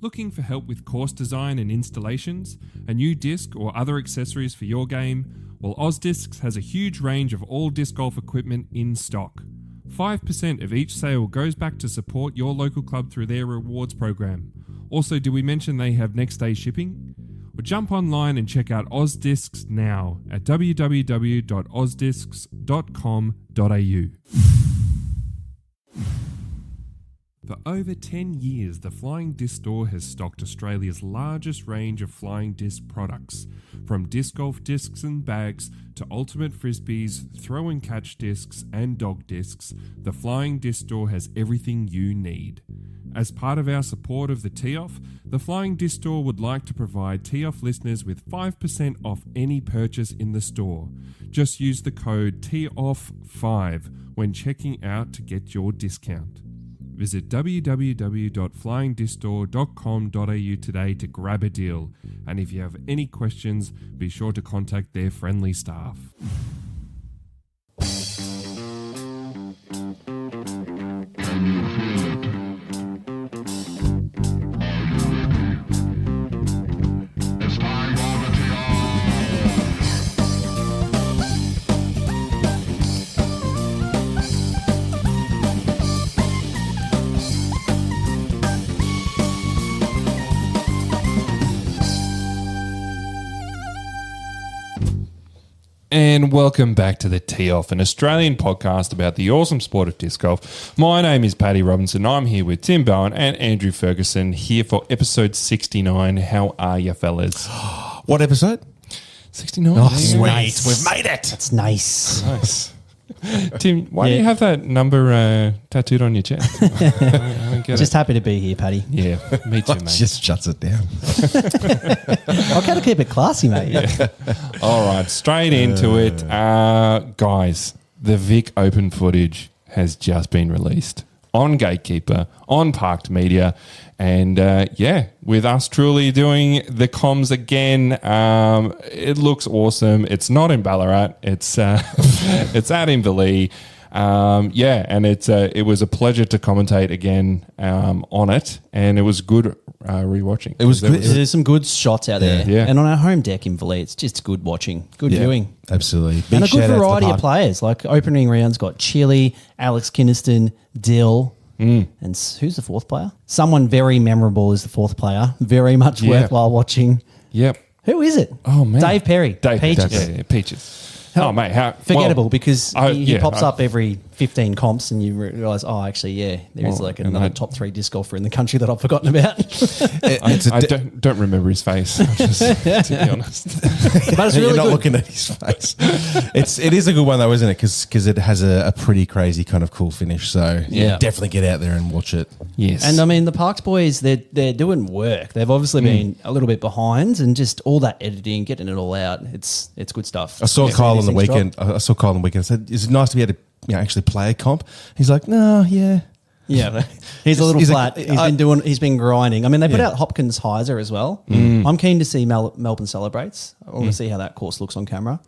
Looking for help with course design and installations? A new disc or other accessories for your game? Well, OzDiscs has a huge range of all disc golf equipment in stock. 5% of each sale goes back to support your local club through their rewards program. Also, did we mention they have next day shipping? Well, jump online and check out OzDiscs now at www.ozdiscs.com.au. For over 10 years, the Flying Disc Store has stocked Australia's largest range of flying disc products. From disc golf discs and bags to ultimate frisbees, throw and catch discs and dog discs, the Flying Disc Store has everything you need. As part of our support of the Tee-Off, the Flying Disc Store would like to provide Tee-Off listeners with 5% off any purchase in the store. Just use the code TEEOFF5 when checking out to get your discount. Visit www.flyingdiscstore.com.au today to grab a deal. And if you have any questions, be sure to contact their friendly staff. And welcome back to the Tee-Off, an Australian podcast about the awesome sport of disc golf. My name is Paddy Robinson. I'm here with Tim Bowen and Andrew Ferguson here for episode 69. How are you, fellas? What episode? 69. Oh, sweet. Nice. We've made it. That's nice. Nice. Tim, why do you have that number tattooed on your chest? I don't get Just happy to be here, Paddy. Yeah, me too, mate. Just shuts it down. I've got to keep it classy, mate. Yeah. All right, straight into it. Guys, the Vic Open footage has just been released on Gatekeeper, on Parked Media, and with us truly doing the comms again. It looks awesome. It's not in Ballarat. It's it's at Inverleigh. And it was a pleasure to commentate again on it, and it was good rewatching. It was good. There's some good shots out there. Yeah. And on our home deck in Inverleigh, it's just good watching, good viewing. Absolutely. And a Big good shout out to the variety of park. players. Like opening rounds got Chili, Alex Kinniston, Dill, and who's the fourth player? Someone very memorable is the fourth player. Very much worthwhile watching. Yep. Who is it? Oh, man. Dave Perry. Peaches. Yeah, Peaches. Oh, mate. Forgettable because he pops I- up every 15 comps and you realise, there is another top 3 disc golfer in the country that I've forgotten about. I don't remember his face, just, to be honest. But it's really You're not good. looking at his face. It is a good one though, isn't it? Because it has a pretty crazy kind of cool finish. So definitely get out there and watch it. Yes. And I mean, the Parks boys, they're doing work. They've obviously been a little bit behind, and just all that editing, getting it all out. It's good stuff. I saw Kyle on the weekend. I said, "Is it nice to be able to actually play a comp?" He's like, "No, yeah." Yeah, he's a little He's flat. He's been grinding. I mean, they put out Hopkins Heiser as well. I'm keen to see Melbourne Celebrates. I want to see how that course looks on camera.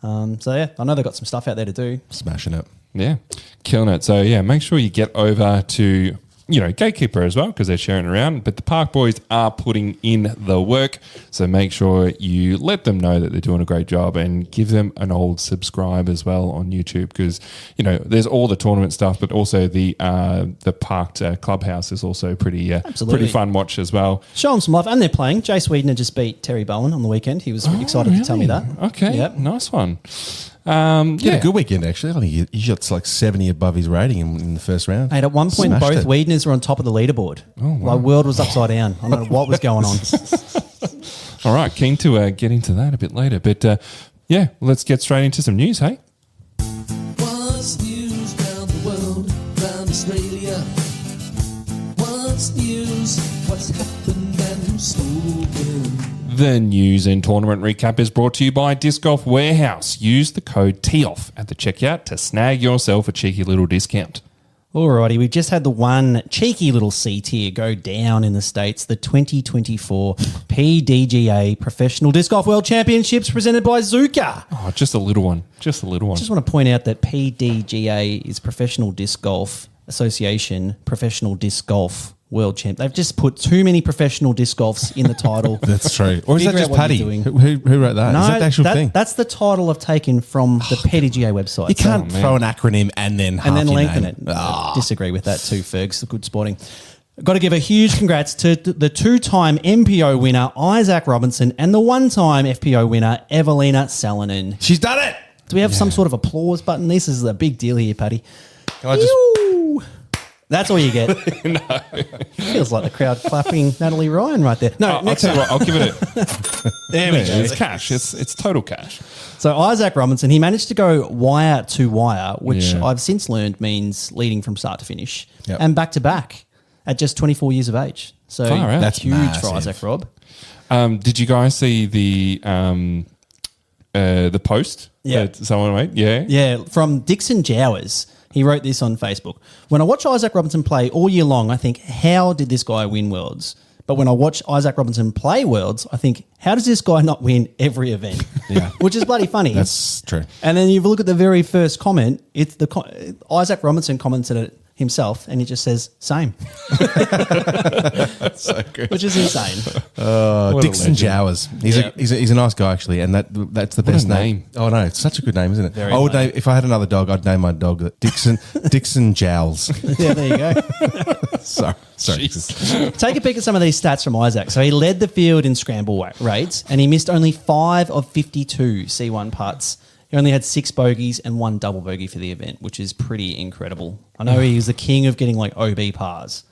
I know they've got some stuff out there to do. Smashing it. Yeah, killing it. So, make sure you get over to, Gatekeeper as well because they're sharing it around. But the Park Boys are putting in the work. So make sure you let them know that they're doing a great job and give them an old subscribe as well on YouTube because, there's all the tournament stuff, but also the Parked Clubhouse is also pretty fun watch as well. Show them some love. And they're playing. Jace Wiedner just beat Terry Bowen on the weekend. He was excited to tell me that. Okay, Yep. nice one. He had a good weekend, actually. I think he shot like 70 above his rating in the first round. Mate, at one point, Smashed both it. Wiedners were on top of the leaderboard. Oh, wow. My world was upside down. I don't know what was going on. All right, keen to get into that a bit later. But, let's get straight into some news, hey? What's news round the world, round Australia? What's news? What's happened and who's spoken? The news and tournament recap is brought to you by Disc Golf Warehouse. Use the code TEEOFF at the checkout to snag yourself a cheeky little discount. Alrighty, we just had the one cheeky little C tier go down in the States, the 2024 PDGA Professional Disc Golf World Championships presented by Zuka. Oh, just a little one. Just a little one. I just want to point out that PDGA is Professional Disc Golf Association, Professional Disc Golf World Champ. They've just put too many professional disc golfs in the title. That's true. Or is that Figure just out what Paddy? you're doing. Who wrote that? No, Is that the actual thing? That's the title I've taken from the PDGA website. You can't throw an acronym and then half your lengthen name. it. Disagree with that too, Fergs. Good sporting. Got to give a huge congrats to the two-time MPO winner, Isaac Robinson, and the one-time FPO winner, Evelina Salonen. She's done it. Do we have some sort of applause button? This is a big deal here, Paddy. Can I just... Ew. That's all you get. No. Feels like the crowd clapping Natalie Ryan right there. No, I'll tell you what, I'll give it a... there we go. It's cash. It's total cash. So Isaac Robinson, he managed to go wire to wire, which Yeah. I've since learned means leading from start to finish, Yep. and back to back at just 24 years of age. So Far out. that's huge Massive. for Isaac Rob. Did you guys see the post Yeah. that someone made? Yeah. Yeah, from Dixon Jowers. He wrote this on Facebook. When I watch Isaac Robinson play all year long, I think, how did this guy win Worlds? But when I watch Isaac Robinson play Worlds, I think, how does this guy not win every event? Yeah. Which is bloody funny. That's true. And then you look at the very first comment, it's Isaac Robinson commented it himself, and he just says, same. So good. Which is insane. What a Dixon legend. Jowers. Yeah. He's a nice guy actually, and that's the best a name. name. Oh no, it's such a good name, isn't it? Very I would nice. name, if I had another dog, I'd name my dog Dixon Jowls. Yeah, there you go. Sorry. Jeez. Take a peek at some of these stats from Isaac. So he led the field in scramble rates, and he missed only 5 of 52 C1 putts. He only had 6 bogeys and 1 double bogey for the event, which is pretty incredible. I know he was the king of getting like OB pars,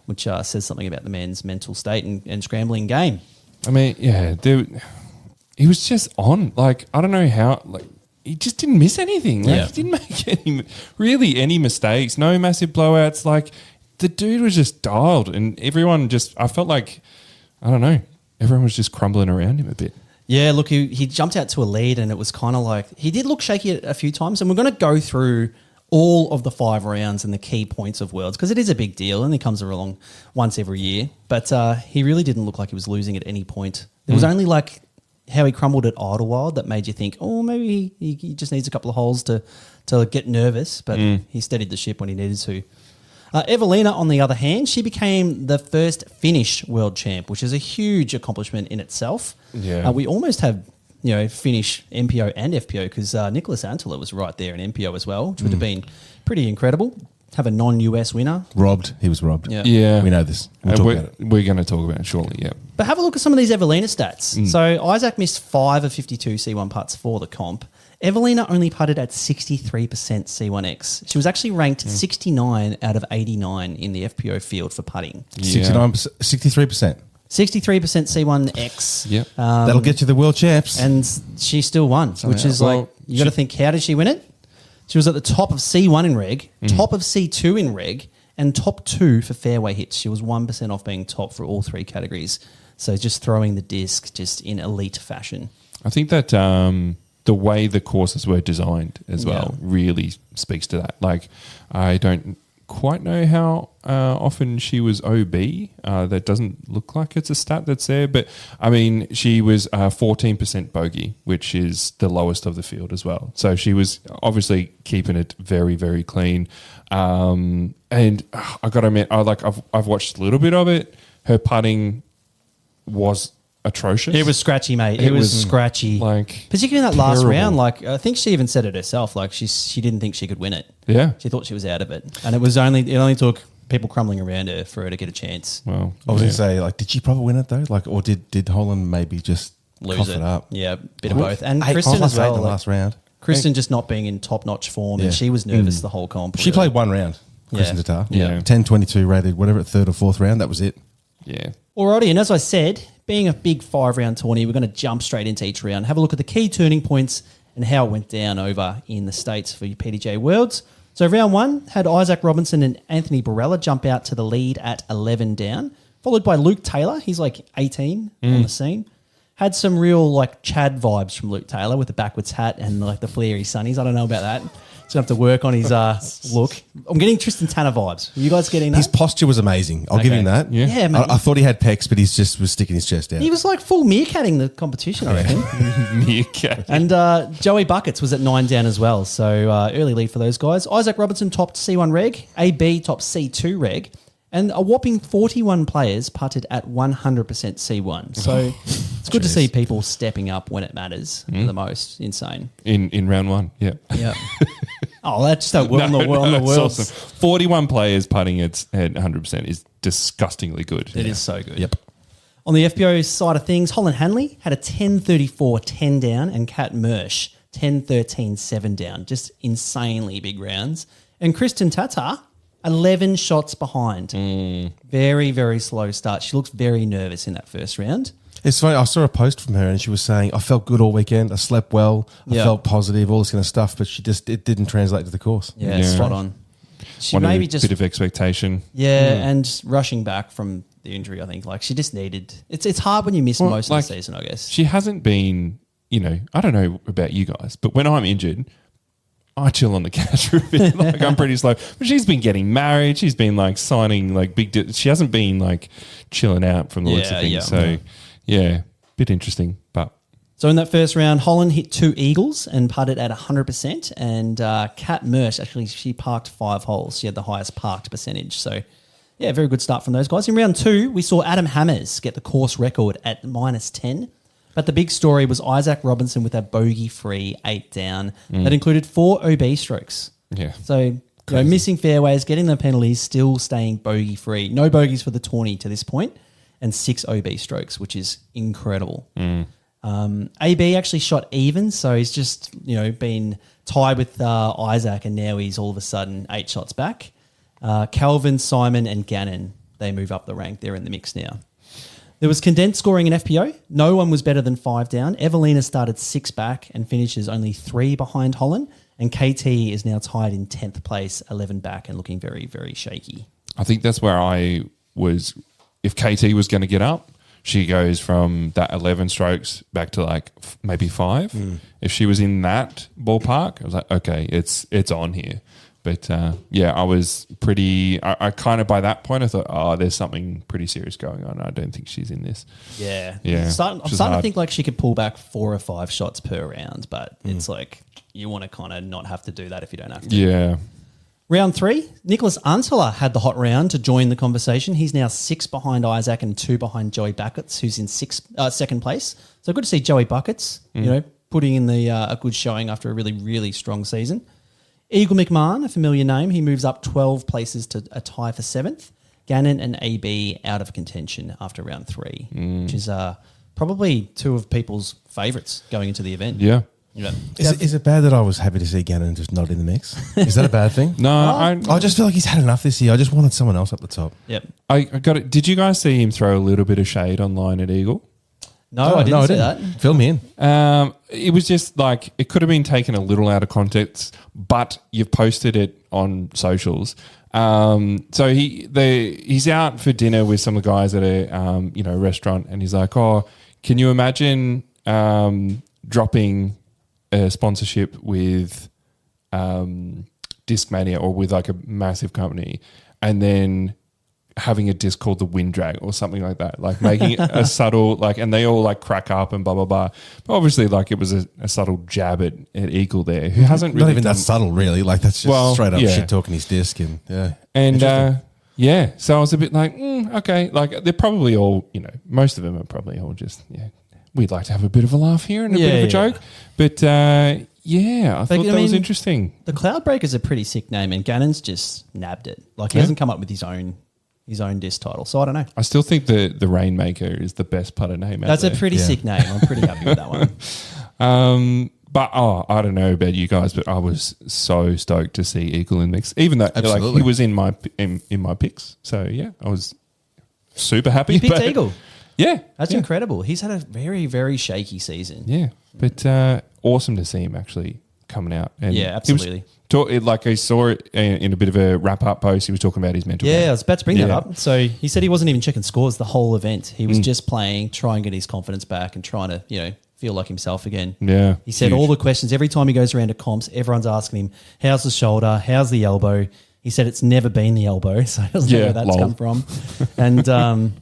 which says something about the man's mental state and scrambling game. I mean, yeah, dude, he was just on. Like, I don't know how. Like, he just didn't miss anything. Like, Yeah. he didn't make any mistakes. No massive blowouts. Like, the dude was just dialed, and everyone just. I felt like, I don't know, everyone was just crumbling around him a bit. Yeah, look, he jumped out to a lead, and it was kind of like he did look shaky a few times. And we're going to go through all of the 5 rounds and the key points of Worlds because it is a big deal and it comes along once every year. But he really didn't look like he was losing at any point. It was only like how he crumbled at Idlewild that made you think, oh, maybe he just needs a couple of holes to get nervous. But he steadied the ship when he needed to. Evelina, on the other hand, she became the first Finnish world champ, which is a huge accomplishment in itself. Yeah. We almost have, Finnish MPO and FPO because Nicholas Antela was right there in MPO as well, which would have been pretty incredible. Have a non-US winner. Robbed. He was robbed. Yeah. Yeah. We know this. We'll talk about it. We're going to talk about it shortly, yeah. But have a look at some of these Evelina stats. So Isaac missed 5 of 52 C1 putts for the comp. Evelina only putted at 63% C1X. She was actually ranked 69 out of 89 in the FPO field for putting. 69%, 63%. 63% C1X. Yep. That'll get you the world champs. And she still won, which is Well, like, you got to think, how did she win it? She was at the top of C1 in reg, top of C2 in reg, and top 2 for fairway hits. She was 1% off being top for all 3 categories. So just throwing the disc just in elite fashion. I think that the way the courses were designed as well really speaks to that. Like, I don't quite know how often she was OB. That doesn't look like it's a stat that's there. But, I mean, she was 14% bogey, which is the lowest of the field as well. So she was obviously keeping it very, very clean. And I got to admit, I've watched a little bit of it. Her putting was atrocious. It was scratchy, mate. It was scratchy. like particularly in that last terrible. round, like I think she even said it herself, like she didn't think she could win it. Yeah. She thought she was out of it. And it only took people crumbling around her for her to get a chance. Well, I was going to say, like, did she probably win it though? Like, or did Holland maybe just Lose cough it. it up? Yeah, bit of both. And Eight- Kristen I as was eight well. in the like, last round. Kristen just not being in top-notch form, Yeah. and she was nervous the whole comp. She played one round. Kristen Yeah. Tatar. Yeah. 10-22 rated, whatever, 3rd or 4th round. That was it. yeah. Alrighty, and as I said, being a big 5-round tourney, we're going to jump straight into each round, have a look at the key turning points and how it went down over in the States for your PDGA Worlds. So round 1 had Isaac Robinson and Anthony Barella jump out to the lead at 11 down, followed by Luke Taylor. He's like 18 on the scene. Had some real like Chad vibes from Luke Taylor with the backwards hat and like the flary sunnies. I don't know about that. He's going to have to work on his look. I'm getting Tristan Tanner vibes. Are you guys getting that? His posture was amazing. I'll give him that. Yeah. Yeah, man. I thought he had pecs, but he just was sticking his chest out. He was like full meerkatting the competition, I reckon. Meerkat. And Joey Buckets was at 9 down as well. So early lead for those guys. Isaac Robinson topped C1 reg. AB topped C2 reg. And a whopping 41 players putted at 100% C1. So it's good to see people stepping up when it matters the most. Insane. In round one, yeah. Yeah. Oh, that's that on the world. Awesome. 41 players putting at 100% is disgustingly good. It is so good. Yep. On the FPO side of things, Holland Hanley had a 10-34 10 down and Kat Mersch 10-13 7 down. Just insanely big rounds. And Kristen Tata 11 shots behind. Very, very slow start. She looks very nervous in that first round. It's funny. I saw a post from her and she was saying, I felt good all weekend. I slept well. I felt positive, all this kind of stuff. But it didn't translate to the course. Yeah, spot on. She Wanted maybe a just bit of expectation. Yeah, and rushing back from the injury, I think. Like she just needed. It's hard when you miss most of the season, I guess. She hasn't been, I don't know about you guys, but when I'm injured, I chill on the couch for a bit. Like I'm pretty slow. But she's been getting married. She's been like signing like big. She hasn't been like chilling out from the looks of things. Yeah. So yeah, bit interesting. But so in that first round, Holland hit 2 eagles and putted at 100%. And Kat Mersch, actually, she parked 5 holes. She had the highest parked percentage. So yeah, very good start from those guys. In round 2, we saw Adam Hammers get the course record at -10. But the big story was Isaac Robinson with a bogey-free 8 down that included 4 OB strokes. yeah, So missing fairways, getting the penalties, still staying bogey-free. No bogeys for the tourney to this point, and 6 OB strokes, which is incredible. AB actually shot even, so he's just been tied with Isaac, and now he's all of a sudden 8 shots back. Calvin, Simon, and Gannon, they move up the rank. They're in the mix now. There was condensed scoring in FPO. No one was better than 5 down. Evelina started 6 back and finishes only 3 behind Holland. And KT is now tied in 10th place, 11 back and looking very, very shaky. I think that's where I was. If KT was going to get up, she goes from that 11 strokes back to like maybe 5. If she was in that ballpark, I was like, okay, it's on here. But I was pretty. I kind of by that point I thought, oh, there's something pretty serious going on. I don't think she's in this. Yeah. Yeah. I'm starting to think like she could pull back 4 or 5 shots per round, but it's like you want to kind of not have to do that if you don't have to. Yeah. Round 3, Nicholas Antela had the hot round to join the conversation. He's now 6 behind Isaac and 2 behind Joey Buckets, who's in second place. So good to see Joey Buckets, putting in a good showing after a really, really strong season. Eagle McMahon, a familiar name, he moves up 12 places to a tie for 7th. Gannon and AB out of contention after round 3, which is probably 2 of people's favourites going into the event. Yeah. Is it bad that I was happy to see Gannon just not in the mix? Is that a bad thing? No, I just feel like he's had enough this year. I just wanted someone else up the top. Yep. I got it. Did you guys see him throw a little bit of shade online at Eagle? No, I didn't see that. Fill me in. It was just like it could have been taken a little out of context, but you've posted it on socials. So he's out for dinner with some of the guys at a restaurant, and he's like, "Oh, can you imagine dropping a sponsorship with Discmania or with like a massive company, and then having a disc called the Wind Drag or something like that, like making it a subtle, like, and they all like crack up and blah, blah, blah. But obviously like it was a subtle jab at Eagle there, who hasn't really not even that subtle really. Like that's just straight up shit talking his disc and so I was a bit like, okay, like they're probably all, most of them are probably all just, we'd like to have a bit of a laugh here and a bit of a joke. But I thought that was interesting. The Cloudbreaker's a pretty sick name, and Gannon's just nabbed it. Like he hasn't come up with his own disc title. So I don't know. I still think the Rainmaker is the best putter name out That's there. a pretty sick name. I'm pretty happy with that one. But I don't know about you guys, but I was so stoked to see Eagle in mix, even though like he was in my picks. So yeah, I was super happy. You picked Eagle. Yeah, that's incredible. He's had a very, very shaky season. Yeah, but awesome to see him actually coming out. And yeah, absolutely. Like I saw it in a bit of a wrap-up post. He was talking about his mental game. I was about to bring that up. So he said he wasn't even checking scores the whole event. He was just playing, trying to get his confidence back and trying to, feel like himself again. Yeah. He said all the questions, every time he goes around to comps, everyone's asking him, how's the shoulder? How's the elbow? He said it's never been the elbow, so he doesn't know where that's come from. And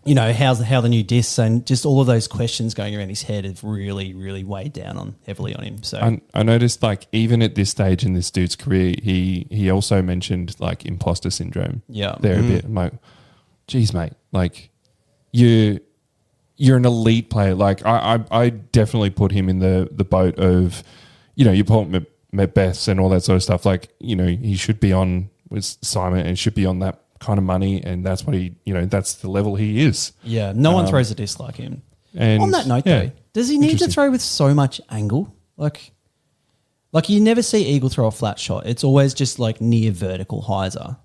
you know, how the new discs and just all of those questions going around his head have really, really weighed down heavily on him. So I noticed, like, even at this stage in this dude's career, he also mentioned like imposter syndrome. Yeah. There a bit. I'm like, geez, mate, like you're an elite player. Like I definitely put him in the boat of, you know, you put Macbeths and all that sort of stuff. Like, you know, he should be on with Simon and should be on that kind of money, and that's what he, you know, that's the level he is. Yeah, no one throws a disc like him. And on that note, though, does he need to throw with so much angle? Like you never see Eagle throw a flat shot. It's always just like near vertical hyzer,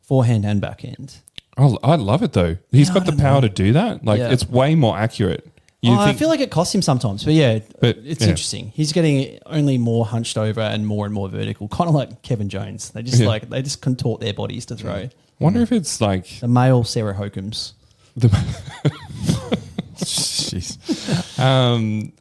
forehand and backhand. Oh, I love it though. He's got the power to do that. Like it's way more accurate. I feel like it costs him sometimes, but it's interesting. He's getting only more hunched over and more vertical, kind of like Kevin Jones. They just contort their bodies to throw. Wonder if it's like the male Sarah Hokum's. Jeez.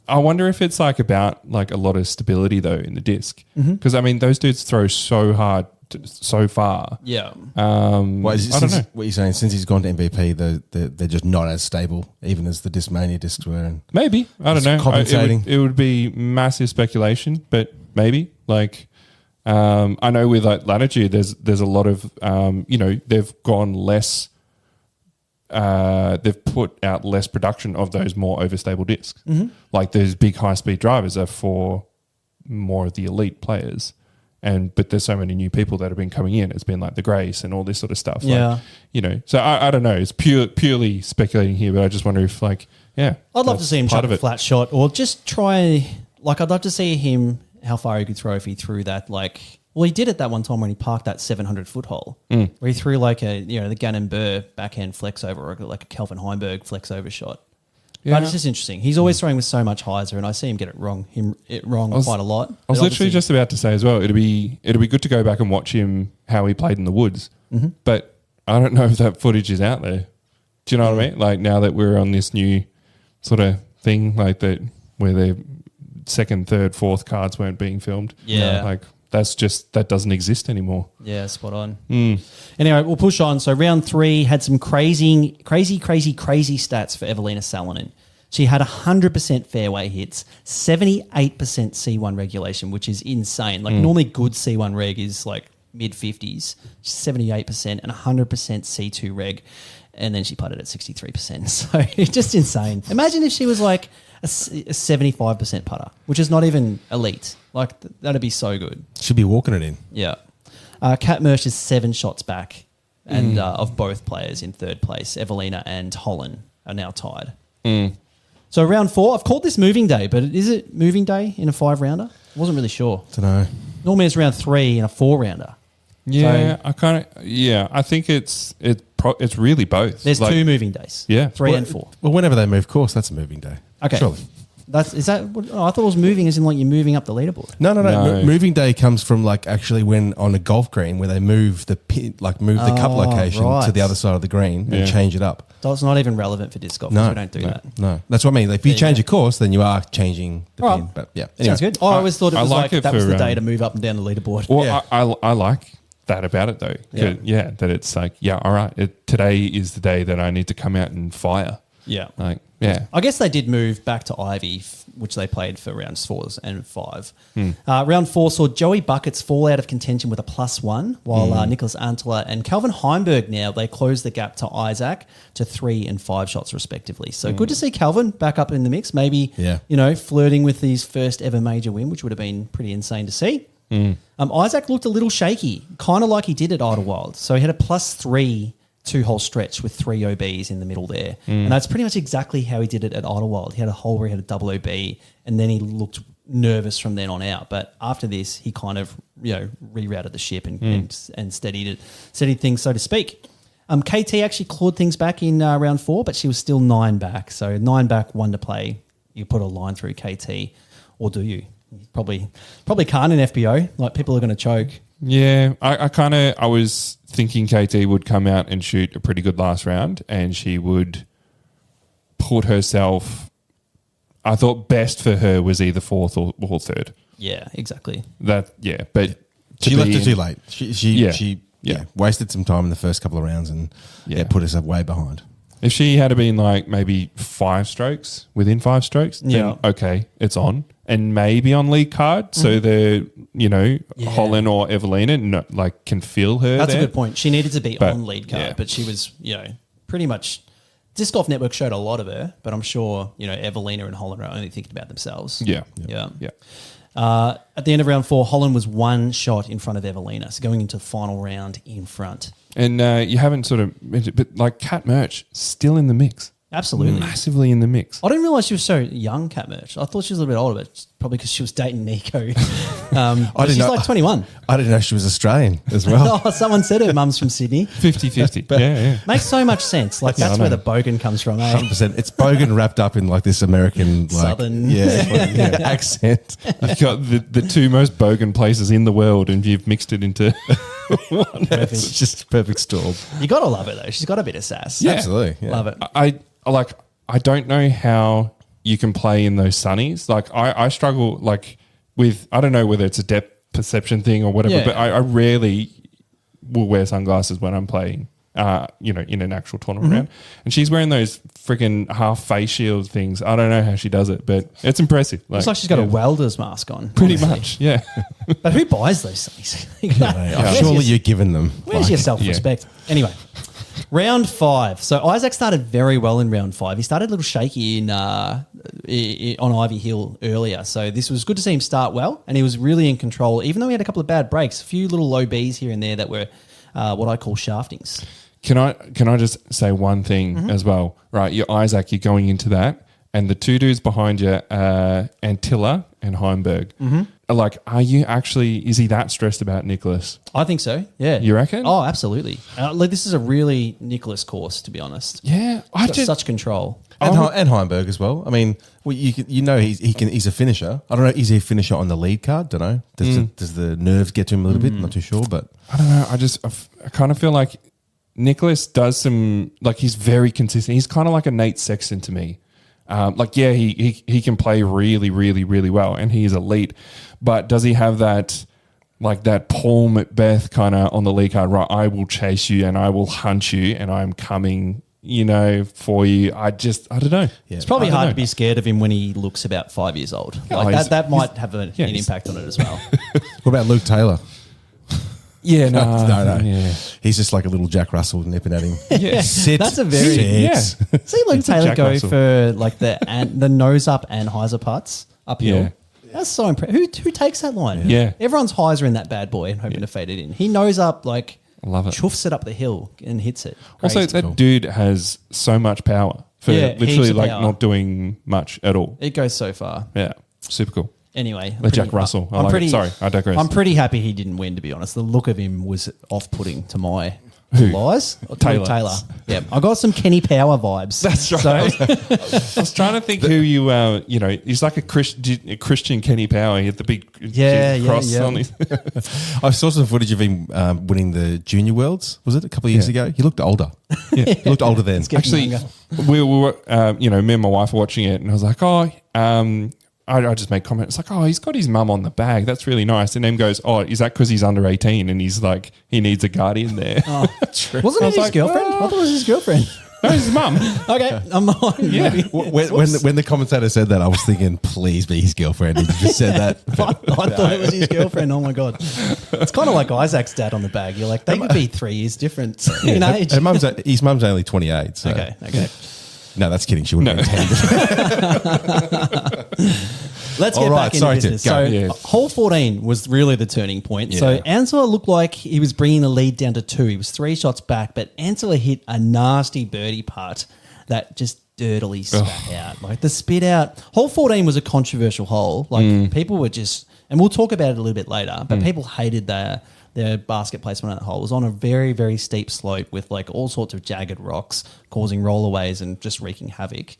I wonder if it's like about like a lot of stability though in the disc, because I mean those dudes throw so hard so far. Yeah. I don't know what you're saying. Since he's gone to MVP, they're just not as stable, even as the Discmania discs were. And maybe I don't know. Compensating. It would be massive speculation, but maybe like. I know with like Latitude, there's a lot of you know, they've gone less. They've put out less production of those more overstable discs. Like those big high speed drivers are for more of the elite players, but there's so many new people that have been coming in. It's been like the Grace and all this sort of stuff. Yeah, like, you know. So I don't know. It's purely speculating here, but I just wonder if like I'd love to see him chuck a flat shot or just try. Like I'd love to see him. How far he could throw if he threw that, like, well, he did it that one time when he parked that 700-foot hole, where he threw like the Gannon Burr backhand flex over or like a Kelvin Heimberg flex over shot. Yeah. But it's just interesting. He's always throwing with so much hyzer, and I see him get it wrong. Quite a lot. I was literally just about to say as well. It'd be good to go back and watch him how he played in the woods, but I don't know if that footage is out there. Do you know what I mean? Like now that we're on this new sort of thing, like that where they're second, third, fourth cards weren't being filmed. Yeah. Like that doesn't exist anymore. Yeah, spot on. Anyway, we'll push on. So round 3 had some crazy stats for Evelina Salonen. She had 100% fairway hits, 78% C1 regulation, which is insane. Like normally good C1 reg is like mid-50s, 78% and 100% C2 reg. And then she putted at 63%. So it's just insane. Imagine if she was like a 75% putter, which is not even elite. Like that'd be so good. Should be walking it in. Yeah. Kat Mersch is 7 shots back, and of both players in third place. Evelina and Holland are now tied. So round 4, I've called this moving day, but is it moving day in a 5-rounder? I wasn't really sure. Don't know. Normally it's round 3 in a 4-rounder. Yeah, so, I think it's really both. There's like, 2 moving days. Yeah. 3 and 4. Well, whenever they move course, that's a moving day. Okay. Surely. I thought it was moving as in like you're moving up the leaderboard. No. Moving day comes from like actually when on a golf green where they move the pin, like move the cup location to the other side of the green and change it up. So it's not even relevant for disc golf. No, we don't do that. No, that's what I mean. Like, if you change your course, then you are changing the pin. But yeah, anyway. Sounds good. I always thought it was like that was the day to move up and down the leaderboard. Well, I like that about it though. Yeah, that it's like all right. Today is the day that I need to come out and fire. Yeah. I guess they did move back to Ivy, which they played for rounds 4 and 5. Round 4 saw Joey Buckets fall out of contention with a +1, while Nicholas Antler and Calvin Heimberg now, they closed the gap to Isaac to 3 and 5 shots respectively. So good to see Calvin back up in the mix, maybe, flirting with his first ever major win, which would have been pretty insane to see. Isaac looked a little shaky, kind of like he did at Idlewild. So he had a +3 2-hole stretch with 3 OBs in the middle there. And that's pretty much exactly how he did it at Idlewild. He had a hole where he had a double OB and then he looked nervous from then on out. But after this, he kind of, rerouted the ship and steadied things, so to speak. KT actually clawed things back in round 4, but she was still 9 back. So 9 back, 1 to play. You put a line through KT, or do you? Probably can't in FBO. Like, people are going to choke. Yeah, I was thinking KT would come out and shoot a pretty good last round, and she would put herself. I thought best for her was either 4th or 3rd. Yeah, exactly. But she left it too late. She wasted some time in the first couple of rounds and put herself way behind. If she had been like maybe 5 strokes, within 5 strokes, then okay, it's on. And maybe on lead card, so the Holland or Evelina can feel her. That's there. a good point. She needed to be on lead card, but she was pretty much. Disc Golf Network showed a lot of her, but I'm sure Evelina and Holland are only thinking about themselves. Yeah. At the end of round 4, Holland was 1 shot in front of Evelina, so going into the final round in front. And you haven't sort of mentioned, but like Kat Merch still in the mix. Absolutely. Massively in the mix. I didn't realise she was so young, Kat Merch. I thought she was a little bit older, but probably because she was dating Nico. She's like 21. I didn't know she was Australian as well. Oh, someone said her mum's from Sydney. 50-50. Yeah. Makes so much sense. Like that's where the bogan comes from, eh? 100%. It's bogan wrapped up in like this American Southern accent. You've got the 2 most bogan places in the world and you've mixed it into one. It's just a perfect storm. You got to love it though. She's got a bit of sass. Yeah. Absolutely. Yeah. Love it. I don't know how you can play in those sunnies. Like I struggle with, I don't know whether it's a depth perception thing or whatever, but I rarely will wear sunglasses when I'm playing, in an actual tournament round. And she's wearing those freaking half face shield things. I don't know how she does it, but it's impressive. Looks like she's got a welder's mask on. Pretty much, yeah. But who buys those things? Surely you're giving them. Where's your self-respect? Anyway. Round 5. So Isaac started very well in round 5. He started a little shaky on Ivy Hill earlier. So this was good to see him start well, and he was really in control, even though he had a couple of bad breaks, a few little low Bs here and there that were what I call shaftings. Can I just say one thing as well? Right, you're Isaac, you're going into that, and the 2 dudes behind you, Antilla and Heimberg. Is he that stressed about Nicholas? I think so, yeah. You reckon? Oh, absolutely. This is a really Nicholas course, to be honest. Yeah. He's got such control. And Heimberg as well. I mean, he's a finisher. I don't know, is he a finisher on the lead card? Don't know. Does the nerves get to him a little bit? I'm not too sure, but I don't know. I kind of feel like Nicholas does some, he's very consistent. He's kind of like a Nate Sexton to me. He can play really, really, really well, and he is elite. But does he have that Paul Macbeth kind of on the lead card? Right, I will chase you and I will hunt you, and I'm coming, for you. I don't know. Yeah. It's probably hard to be scared of him when he looks about 5 years old. That might have an impact on it as well. What about Luke Taylor? Yeah, no. Yeah. He's just like a little Jack Russell nipping at him. Yeah. That's a very See Luke Taylor go Russell. For the nose up and hyzer putts uphill. Yeah. That's so impressive. Who takes that line? Yeah. Everyone's hyzer in that bad boy and hoping to fade it in. He nose up I love it. Chuffs it up the hill and hits it. Also, that dude has so much power for literally not doing much at all. It goes so far. Yeah. Super cool. Anyway, Jack Russell. Sorry, I digress. I'm pretty happy he didn't win, to be honest. The look of him was off-putting to my eyes. Taylor. Yeah, I got some Kenny Power vibes. That's right. So I was trying to think who he's like a Christian Kenny Power. He had the big cross on his. I saw some footage of him winning the Junior Worlds. Was it a couple of years ago? He looked older. He looked older then. Actually, we were, me and my wife were watching it, and I was like, I just made comments like, he's got his mum on the bag. That's really nice. And then goes, is that because he's under 18 and he's like, he needs a guardian there? Oh, true. Wasn't it his girlfriend? I thought it was his girlfriend. No, his mum. Okay, I'm on. Yeah. When the commentator said that, I was thinking, please be his girlfriend. He just said that. I thought it was his girlfriend. Oh my God. It's kind of like Isaac's dad on the bag. You're like, they could be 3 years different in age. His mum's only 28. So. Okay. No, that's kidding. She wouldn't Let's get back into business. Hole 14 was really the turning point. Yeah. So Ansela looked like he was bringing the lead down to 2. He was 3 shots back, but Ansela hit a nasty birdie putt that just dirtily spat out. Like the spit out. Hole 14 was a controversial hole. Like people were just, and we'll talk about it a little bit later, but people hated their basket placement on that hole. It was on a very, very steep slope with all sorts of jagged rocks causing rollaways and just wreaking havoc.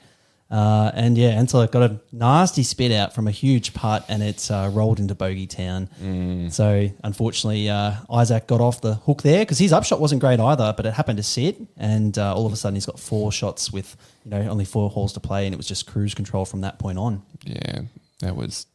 Ansela got a nasty spit out from a huge putt, and it's rolled into bogey town. So unfortunately, Isaac got off the hook there because his upshot wasn't great either, but it happened to sit, and all of a sudden he's got 4 shots with only 4 holes to play, and it was just cruise control from that point on. Yeah, that was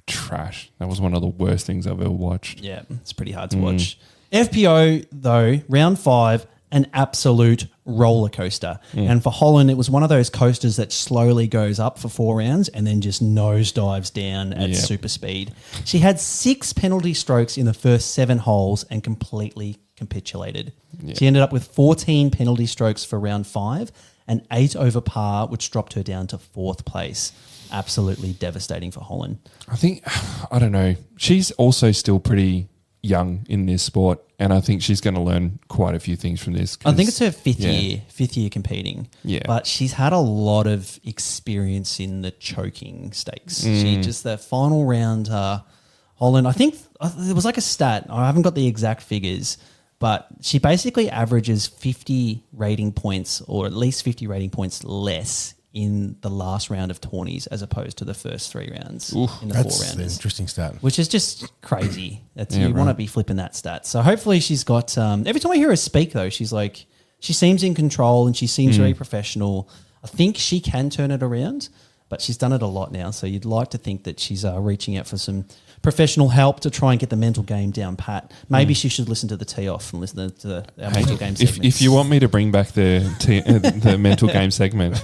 trash. That was one of the worst things I've ever watched. Yeah, it's pretty hard to watch. FPO though, round 5, an absolute roller coaster. And for Holland, it was one of those coasters that slowly goes up for 4 rounds and then just nosedives down at super speed. She had 6 penalty strokes in the first 7 holes and completely capitulated. She ended up with 14 penalty strokes for round 5 and 8 over par, which dropped her down to 4th place. Absolutely devastating for Holland. I don't know. She's also still pretty young in this sport, and I think she's going to learn quite a few things from this. I think it's her fifth year competing. Yeah. But she's had a lot of experience in the choking stakes. She just, the final round, Holland, I think there was like a stat, I haven't got the exact figures, but she basically averages 50 rating points, or at least 50 rating points less in the last round of tourneys as opposed to the first 3 rounds in the 4 rounders. That's an interesting stat. Which is just crazy. You want to be flipping that stat. So hopefully she's got every time I hear her speak though, she's like, she seems in control and she seems very professional. I think she can turn it around, but she's done it a lot now. So you'd like to think that she's reaching out for some professional help to try and get the mental game down pat. Maybe she should listen to the tee off and listen to our mental game segment. If you want me to bring back the mental game segment,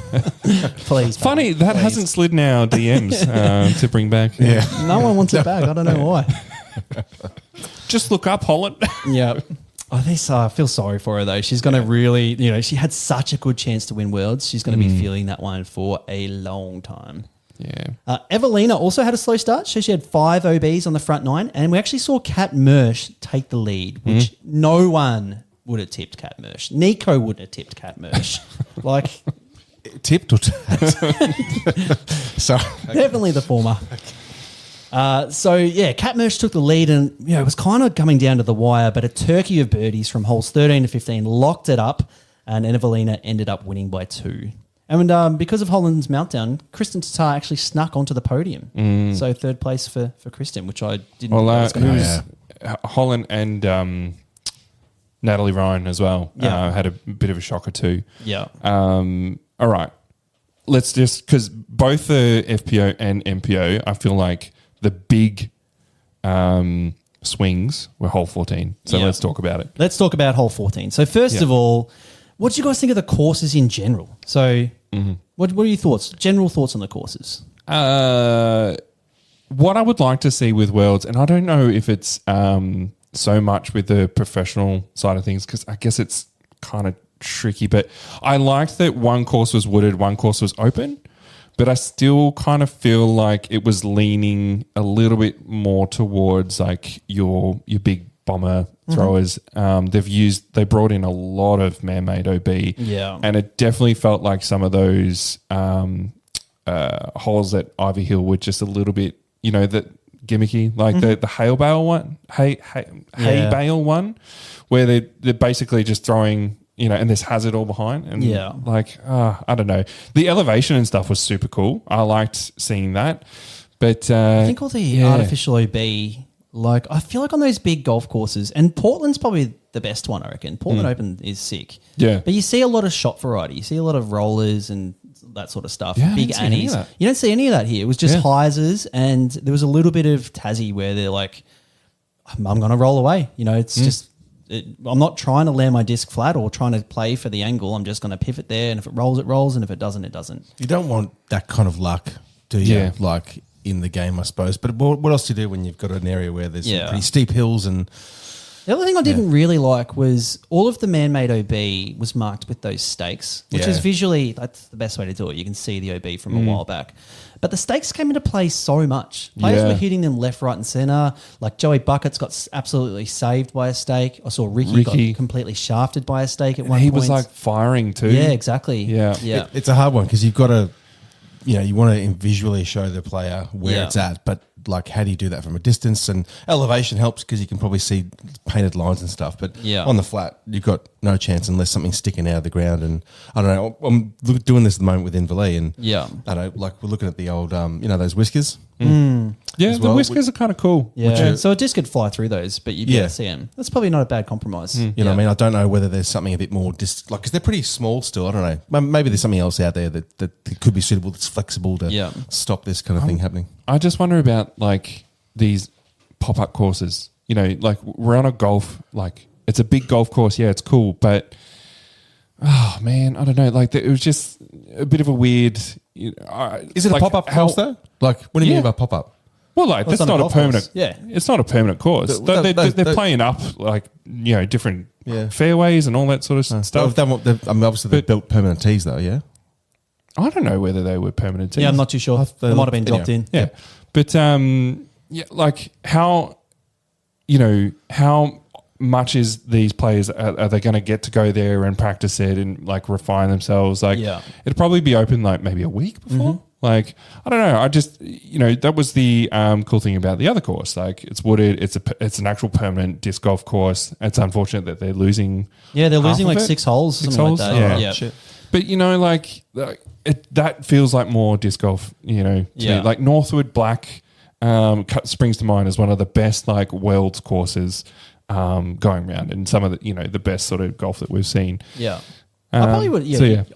please. Funny that hasn't slid in our DMs to bring back. Yeah, no one wants it back. I don't know why. Just look up Holland. Yeah. I feel sorry for her though. She's going to really, she had such a good chance to win Worlds. She's going to be feeling that one for a long time. Yeah. Evelina also had a slow start. So she had 5 OBs on the front 9, and we actually saw Kat Mersch take the lead, which no one would have tipped Kat Mersch. Nico wouldn't have tipped Kat Mersch. Tipped or tapped? Sorry. Definitely the former. Kat Mersch took the lead, and it was kind of coming down to the wire, but a turkey of birdies from holes 13 to 15 locked it up, and Evelina ended up winning by 2. And because of Holland's meltdown, Kristen Tatar actually snuck onto the podium. So 3rd place for Kristen, which I didn't know was going to be. Holland and Natalie Ryan as well had a bit of a shocker too. Yeah. All right. Let's just, because both the FPO and MPO, I feel like the big swings were hole 14. So let's talk about it. Let's talk about hole 14. So first of all, what do you guys think of the courses in general? So what are your thoughts? General thoughts on the courses? What I would like to see with Worlds, and I don't know if it's so much with the professional side of things, because I guess it's kind of tricky, but I liked that one course was wooded, one course was open, but I still kind of feel like it was leaning a little bit more towards like your big bomber throwers. They brought in a lot of man-made OB, and it definitely felt like some of those holes at Ivy Hill were just a little bit, that gimmicky, like the hail bale one, hay bale one, where they're basically just throwing, and there's hazard all behind, and I don't know. The elevation and stuff was super cool. I liked seeing that, but I think all the artificial OB. Like, I feel like on those big golf courses, and Portland's probably the best one, I reckon. Portland Open is sick. Yeah. But you see a lot of shot variety. You see a lot of rollers and that sort of stuff. Yeah, big annies. You don't see any of that here. It was just hyzers, and there was a little bit of Tassie where they're like, I'm going to roll away. It's just, I'm not trying to land my disc flat or trying to play for the angle. I'm just going to pivot there, and if it rolls, and if it doesn't, it doesn't. You don't want that kind of luck, do you? Yeah. Like, in the game, I suppose. But what else do you do when you've got an area where there's some pretty steep hills? And the other thing I didn't really like was all of the man-made OB was marked with those stakes, which is visually, that's the best way to do it. You can see the OB from a while back. But the stakes came into play so much. Players were hitting them left, right and centre. Like Joey Buckets got absolutely saved by a stake. I saw Ricky got completely shafted by a stake at one point. He was like firing too. Yeah, exactly. Yeah. It's a hard one because you've got to, you want to visually show the player where it's at, but like, how do you do that from a distance? And elevation helps because you can probably see painted lines and stuff. But on the flat, you've got no chance unless something's sticking out of the ground. And I don't know, I'm doing this at the moment with Inverleigh, and I don't know, like we're looking at the old, those whiskers. Yeah, the whiskers are kind of cool. Yeah, so a disc could fly through those, but you'd be able to see them. That's probably not a bad compromise. You know what I mean? I don't know whether there's something a bit more, because they're pretty small still. I don't know. Maybe there's something else out there that could be suitable, that's flexible to stop this kind of thing happening. I just wonder about like these pop-up courses. Like we're on a golf, like it's a big golf course. Yeah, it's cool, but Oh man, I don't know. Like it was just a bit of a weird. Is it like a pop-up course though? Like, what do you mean by pop-up? Well, like that's not a permanent. Yeah, it's not a permanent course. They're playing up like different fairways and all that sort of stuff. Obviously they've built permanent tees though. Yeah, I don't know whether they were permanent tees. Yeah, I'm not too sure. They might have been dropped in. Yeah, but like how much is these players are they going to get to go there and practice it and like refine themselves? Like, it'd probably be open like maybe a week before. Mm-hmm. Like, I don't know. I just, that was the cool thing about the other course. Like, it's wooded. It's an actual permanent disc golf course. It's unfortunate that they're losing. Yeah, they're losing like 6 holes. 6 holes. Like that. Yeah. Shit. But that feels like more disc golf. To me. Like Northwood Black springs to mind as one of the best like worlds courses going around, and some of the the best sort of golf that we've seen. Yeah, I probably would.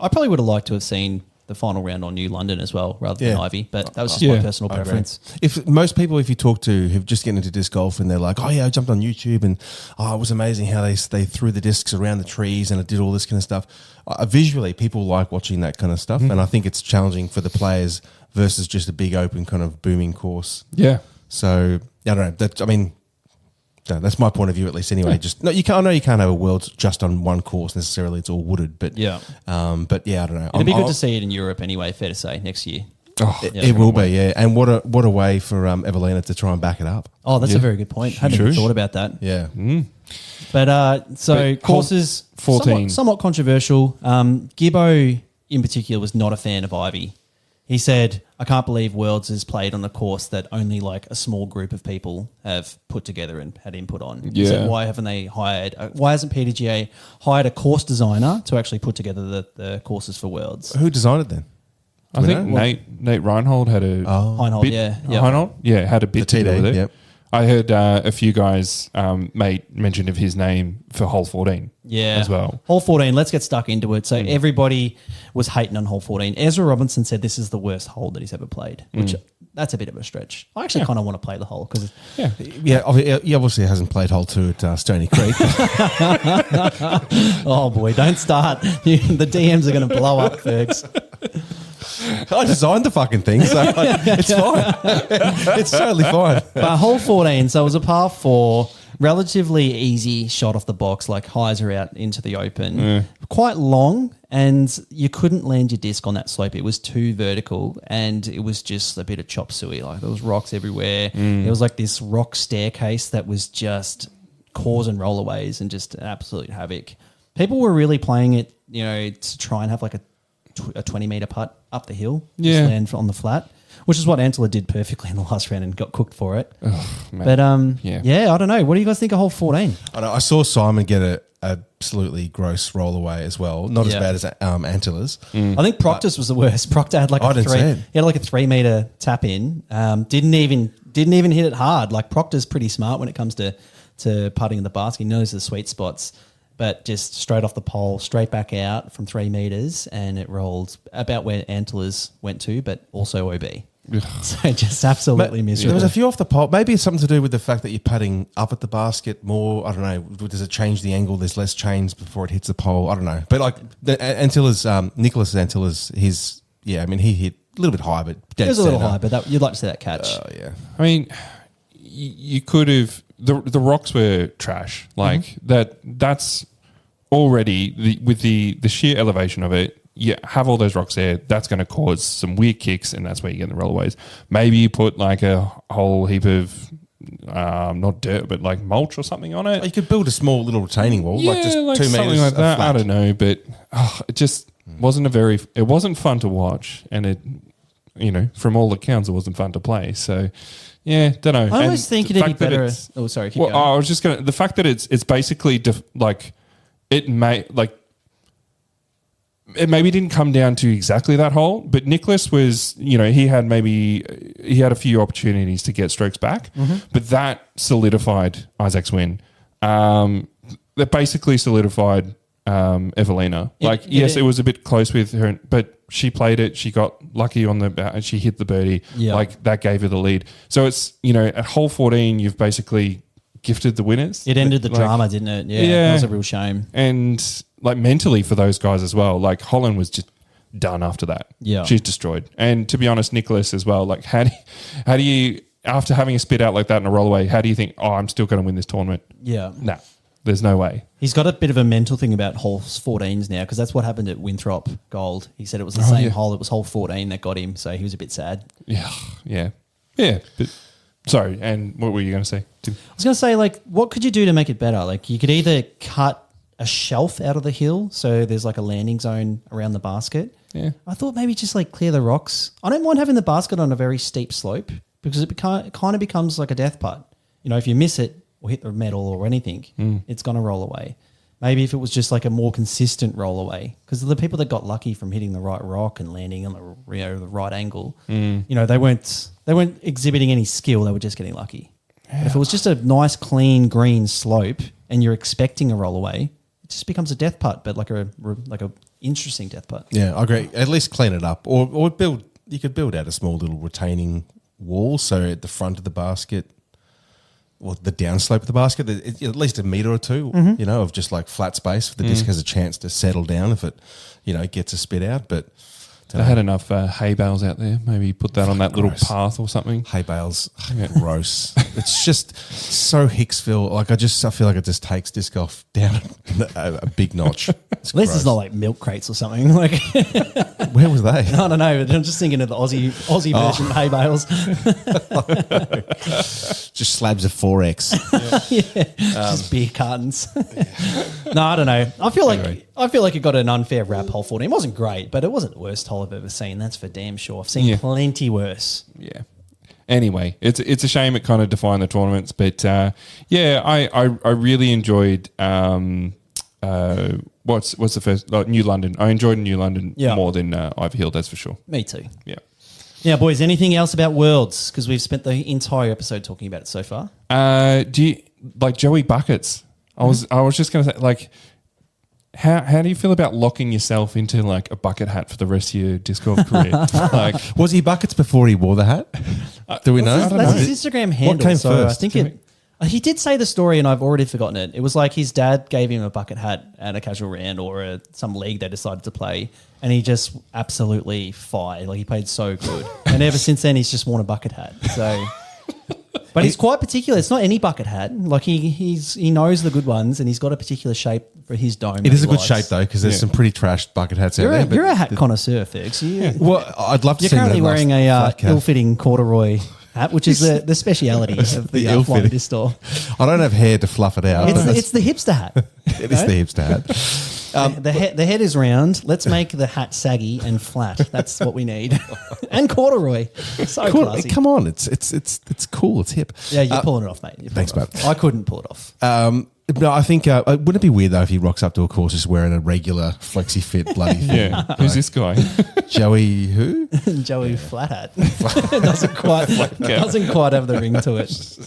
I probably would have liked to have seen the final round on New London as well, rather than Ivy. But that was just my personal preference. If most people, if you talk to, who've just getting into disc golf and they're like, "Oh yeah, I jumped on YouTube and it was amazing how they threw the discs around the trees and it did all this kind of stuff." Visually, people like watching that kind of stuff, and I think it's challenging for the players versus just a big open kind of booming course. Yeah. So I don't know. That's my point of view, at least. Anyway, you can't. I know you can't have a Worlds just on one course necessarily. It's all wooded, but I don't know. It'd be good to see it in Europe anyway. Fair to say, next year. Oh, it will be, yeah. And what a way for Evelina to try and back it up. Oh, that's a very good point. Hadn't even thought about that. Yeah. But courses 14, somewhat controversial. Gibbo in particular was not a fan of Ivy. He said, "I can't believe Worlds is played on a course that only like a small group of people have put together and had input on." He said, why hasn't PDGA hired a course designer to actually put together the courses for Worlds? Who designed it then? I think Nate Reinhold had a Reinhold, had a bit to do with it. Yep. I heard a few guys made mention of his name for hole 14 as well. Hole 14, let's get stuck into it. So everybody was hating on hole 14. Ezra Robinson said this is the worst hole that he's ever played, which that's a bit of a stretch. I actually kind of want to play the hole because he obviously hasn't played hole 2 at Stony Creek. Oh boy, don't start. The DMs are going to blow up, Fergs. I designed the fucking thing, so it's fine. It's totally fine. But hole 14, so it was a par 4, relatively easy shot off the box, like hyzers are out into the open. Quite long, and you couldn't land your disc on that slope. It was too vertical, and it was just a bit of chop suey. Like there was rocks everywhere. It was like this rock staircase that was just causing rollaways and just absolute havoc. People were really playing it, to try and have like a 20-meter putt up the hill, just land on the flat, which is what Antler did perfectly in the last round and got cooked for it. But I don't know. What do you guys think of hole 14? I saw Simon get a absolutely gross roll away as well. Not as bad as Antler's. I think Proctor's was the worst. Proctor had like a 3-meter tap in. Didn't even hit it hard. Like Proctor's pretty smart when it comes to putting in the basket. He knows the sweet spots. But just straight off the pole, straight back out from 3 meters, and it rolled about where Antlers went to, but also OB. So just absolutely miserable. There was a few off the pole. Maybe it's something to do with the fact that you're putting up at the basket more. I don't know. Does it change the angle? There's less chains before it hits the pole. I don't know. But like Antilles, Nicholas Antilles, he hit a little bit high, but it was a little high, but you'd like to see that catch. Oh yeah. I mean, you could have. The rocks were trash. Like that's already with the sheer elevation of it. You have all those rocks there. That's going to cause some weird kicks, and that's where you get the rollaways. Maybe you put like a whole heap of not dirt, but like mulch or something on it. You could build a small little retaining wall, like just 2 meters, something like that. Flat. I don't know, but it just wasn't it wasn't fun to watch, and it from all accounts, it wasn't fun to play. So. Yeah, don't know. I always think it'd be better. Oh, sorry. Keep going. I was just going to... The fact that it's basically it maybe didn't come down to exactly that hole, but Nicholas was, he had a few opportunities to get strokes back, but that solidified Isaac's win. That basically solidified Evelina. It was a bit close with her, but she played it. She got lucky and she hit the birdie. Yeah. That gave her the lead. So it's, at hole 14, you've basically gifted the winners. It ended the drama, didn't it? Yeah. That was a real shame. And like mentally for those guys as well. Like Holland was just done after that. Yeah. She's destroyed. And to be honest, Nicholas as well. Like how do you after having a spit out like that in a roll away, how do you think, I'm still going to win this tournament? Yeah. Nah, there's no way. He's got a bit of a mental thing about hole 14s now, because that's what happened at Winthrop Gold. He said it was the same hole. It was hole 14 that got him, so he was a bit sad. Yeah. But sorry, and what were you going to say, Tim? I was going to say, like, what could you do to make it better? Like, you could either cut a shelf out of the hill so there's like a landing zone around the basket. Yeah. I thought maybe just like clear the rocks. I don't mind having the basket on a very steep slope, because it kind of becomes like a death putt. You know, if you miss it or hit the metal or anything, it's going to roll away. Maybe if it was just like a more consistent roll away, because the people that got lucky from hitting the right rock and landing on the right angle, you know, they weren't exhibiting any skill. They were just getting lucky. Yeah. But if it was just a nice, clean, green slope and you're expecting a roll away, it just becomes a death putt, but like a interesting death putt. Yeah, I agree. At least clean it up, or build. You could build out a small little retaining wall, so at the front of the basket, or the downslope of the basket, at least a metre or two, you know, of just like flat space. The disc has a chance to settle down if it, you know, gets a spit out. But they had enough hay bales out there. Maybe put that on that little path or something. Hay bales, gross. It's just so Hicksville. Like I feel like it just takes disc golf down a big notch. At least it's not like milk crates or something. Like, where was they? I don't know. But I'm just thinking of the Aussie version of hay bales. Just slabs of 4X. Just beer cartons. No, I don't know. I feel like it got an unfair rap, hole 14. It wasn't great, but it wasn't the worst hole I've ever seen. That's for damn sure. I've seen plenty worse. Yeah. Anyway, it's a shame it kind of defined the tournaments, but I really enjoyed what's the first New London. I enjoyed New London more than Ivy Hill, that's for sure. Me too. Yeah. Now, boys, anything else about Worlds? Because we've spent the entire episode talking about it so far. Do you like Joey Buckets? I was just going to say, like, how do you feel about locking yourself into like a bucket hat for the rest of your disc golf career? Like, was he buckets before he wore the hat? Do we know? That's his Instagram handle. What came first? I think he did say the story, and I've already forgotten it. It was like his dad gave him a bucket hat at a casual round or some league they decided to play, and he just absolutely fired. Like, he played so good, and ever since then he's just worn a bucket hat. So. But he's quite particular. It's not any bucket hat. Like he knows the good ones, and he's got a particular shape for his dome. It is a good shape though, because there's some pretty trashed bucket hats out there. You're a hat connoisseur, Fergs. Well, I'd love to see. You're currently wearing a ill-fitting corduroy hat, which is the speciality of the flying disc store. I don't have hair to fluff it out. It's the hipster hat. It is the hipster hat. The head is round. Let's make the hat saggy and flat. That's what we need. And corduroy. So classy. Come on, it's cool. It's hip. Yeah, you're pulling it off, mate. Thanks, mate. I couldn't pull it off. No, I think wouldn't it be weird though if he rocks up to a course just wearing a regular flexi fit bloody thing? Yeah, who's this guy? Joey who? Joey Flat Hat. doesn't quite have the ring to it.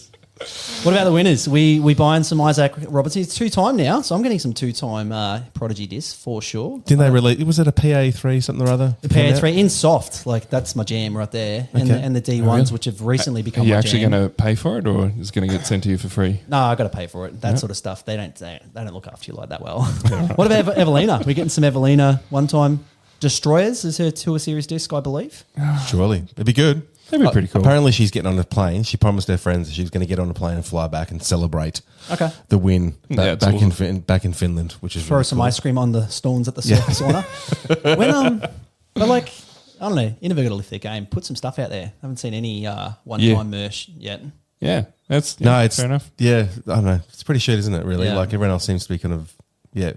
What about the winners? We buying some Isaac Robertson. It's 2-time now, so I'm getting some 2-time Prodigy discs for sure. Didn't they release? Was it a PA3 something or other? The PA3 in soft, like that's my jam right there, and the D1s which have recently become. Are you my actually jam. going to pay for it, or is it going to get sent to you for free? No, I got to pay for it. That sort of stuff. They don't look after you like that well. What about Evelina? We're getting some Evelina 1-time Destroyers as her Tour Series disc, I believe. Surely, it'd be good. That'd be pretty cool. Apparently, she's getting on a plane. She promised her friends that she was going to get on a plane and fly back and celebrate the win back in Finland, which is throw really some cool. ice cream on the stones at the sauna. But like, I don't know, Innover got to lift their game. Put some stuff out there. I haven't seen any one-time merch yet. Yeah, it's fair enough. Yeah, I don't know. It's pretty shit, isn't it? Really, Yeah. like everyone else seems to be kind of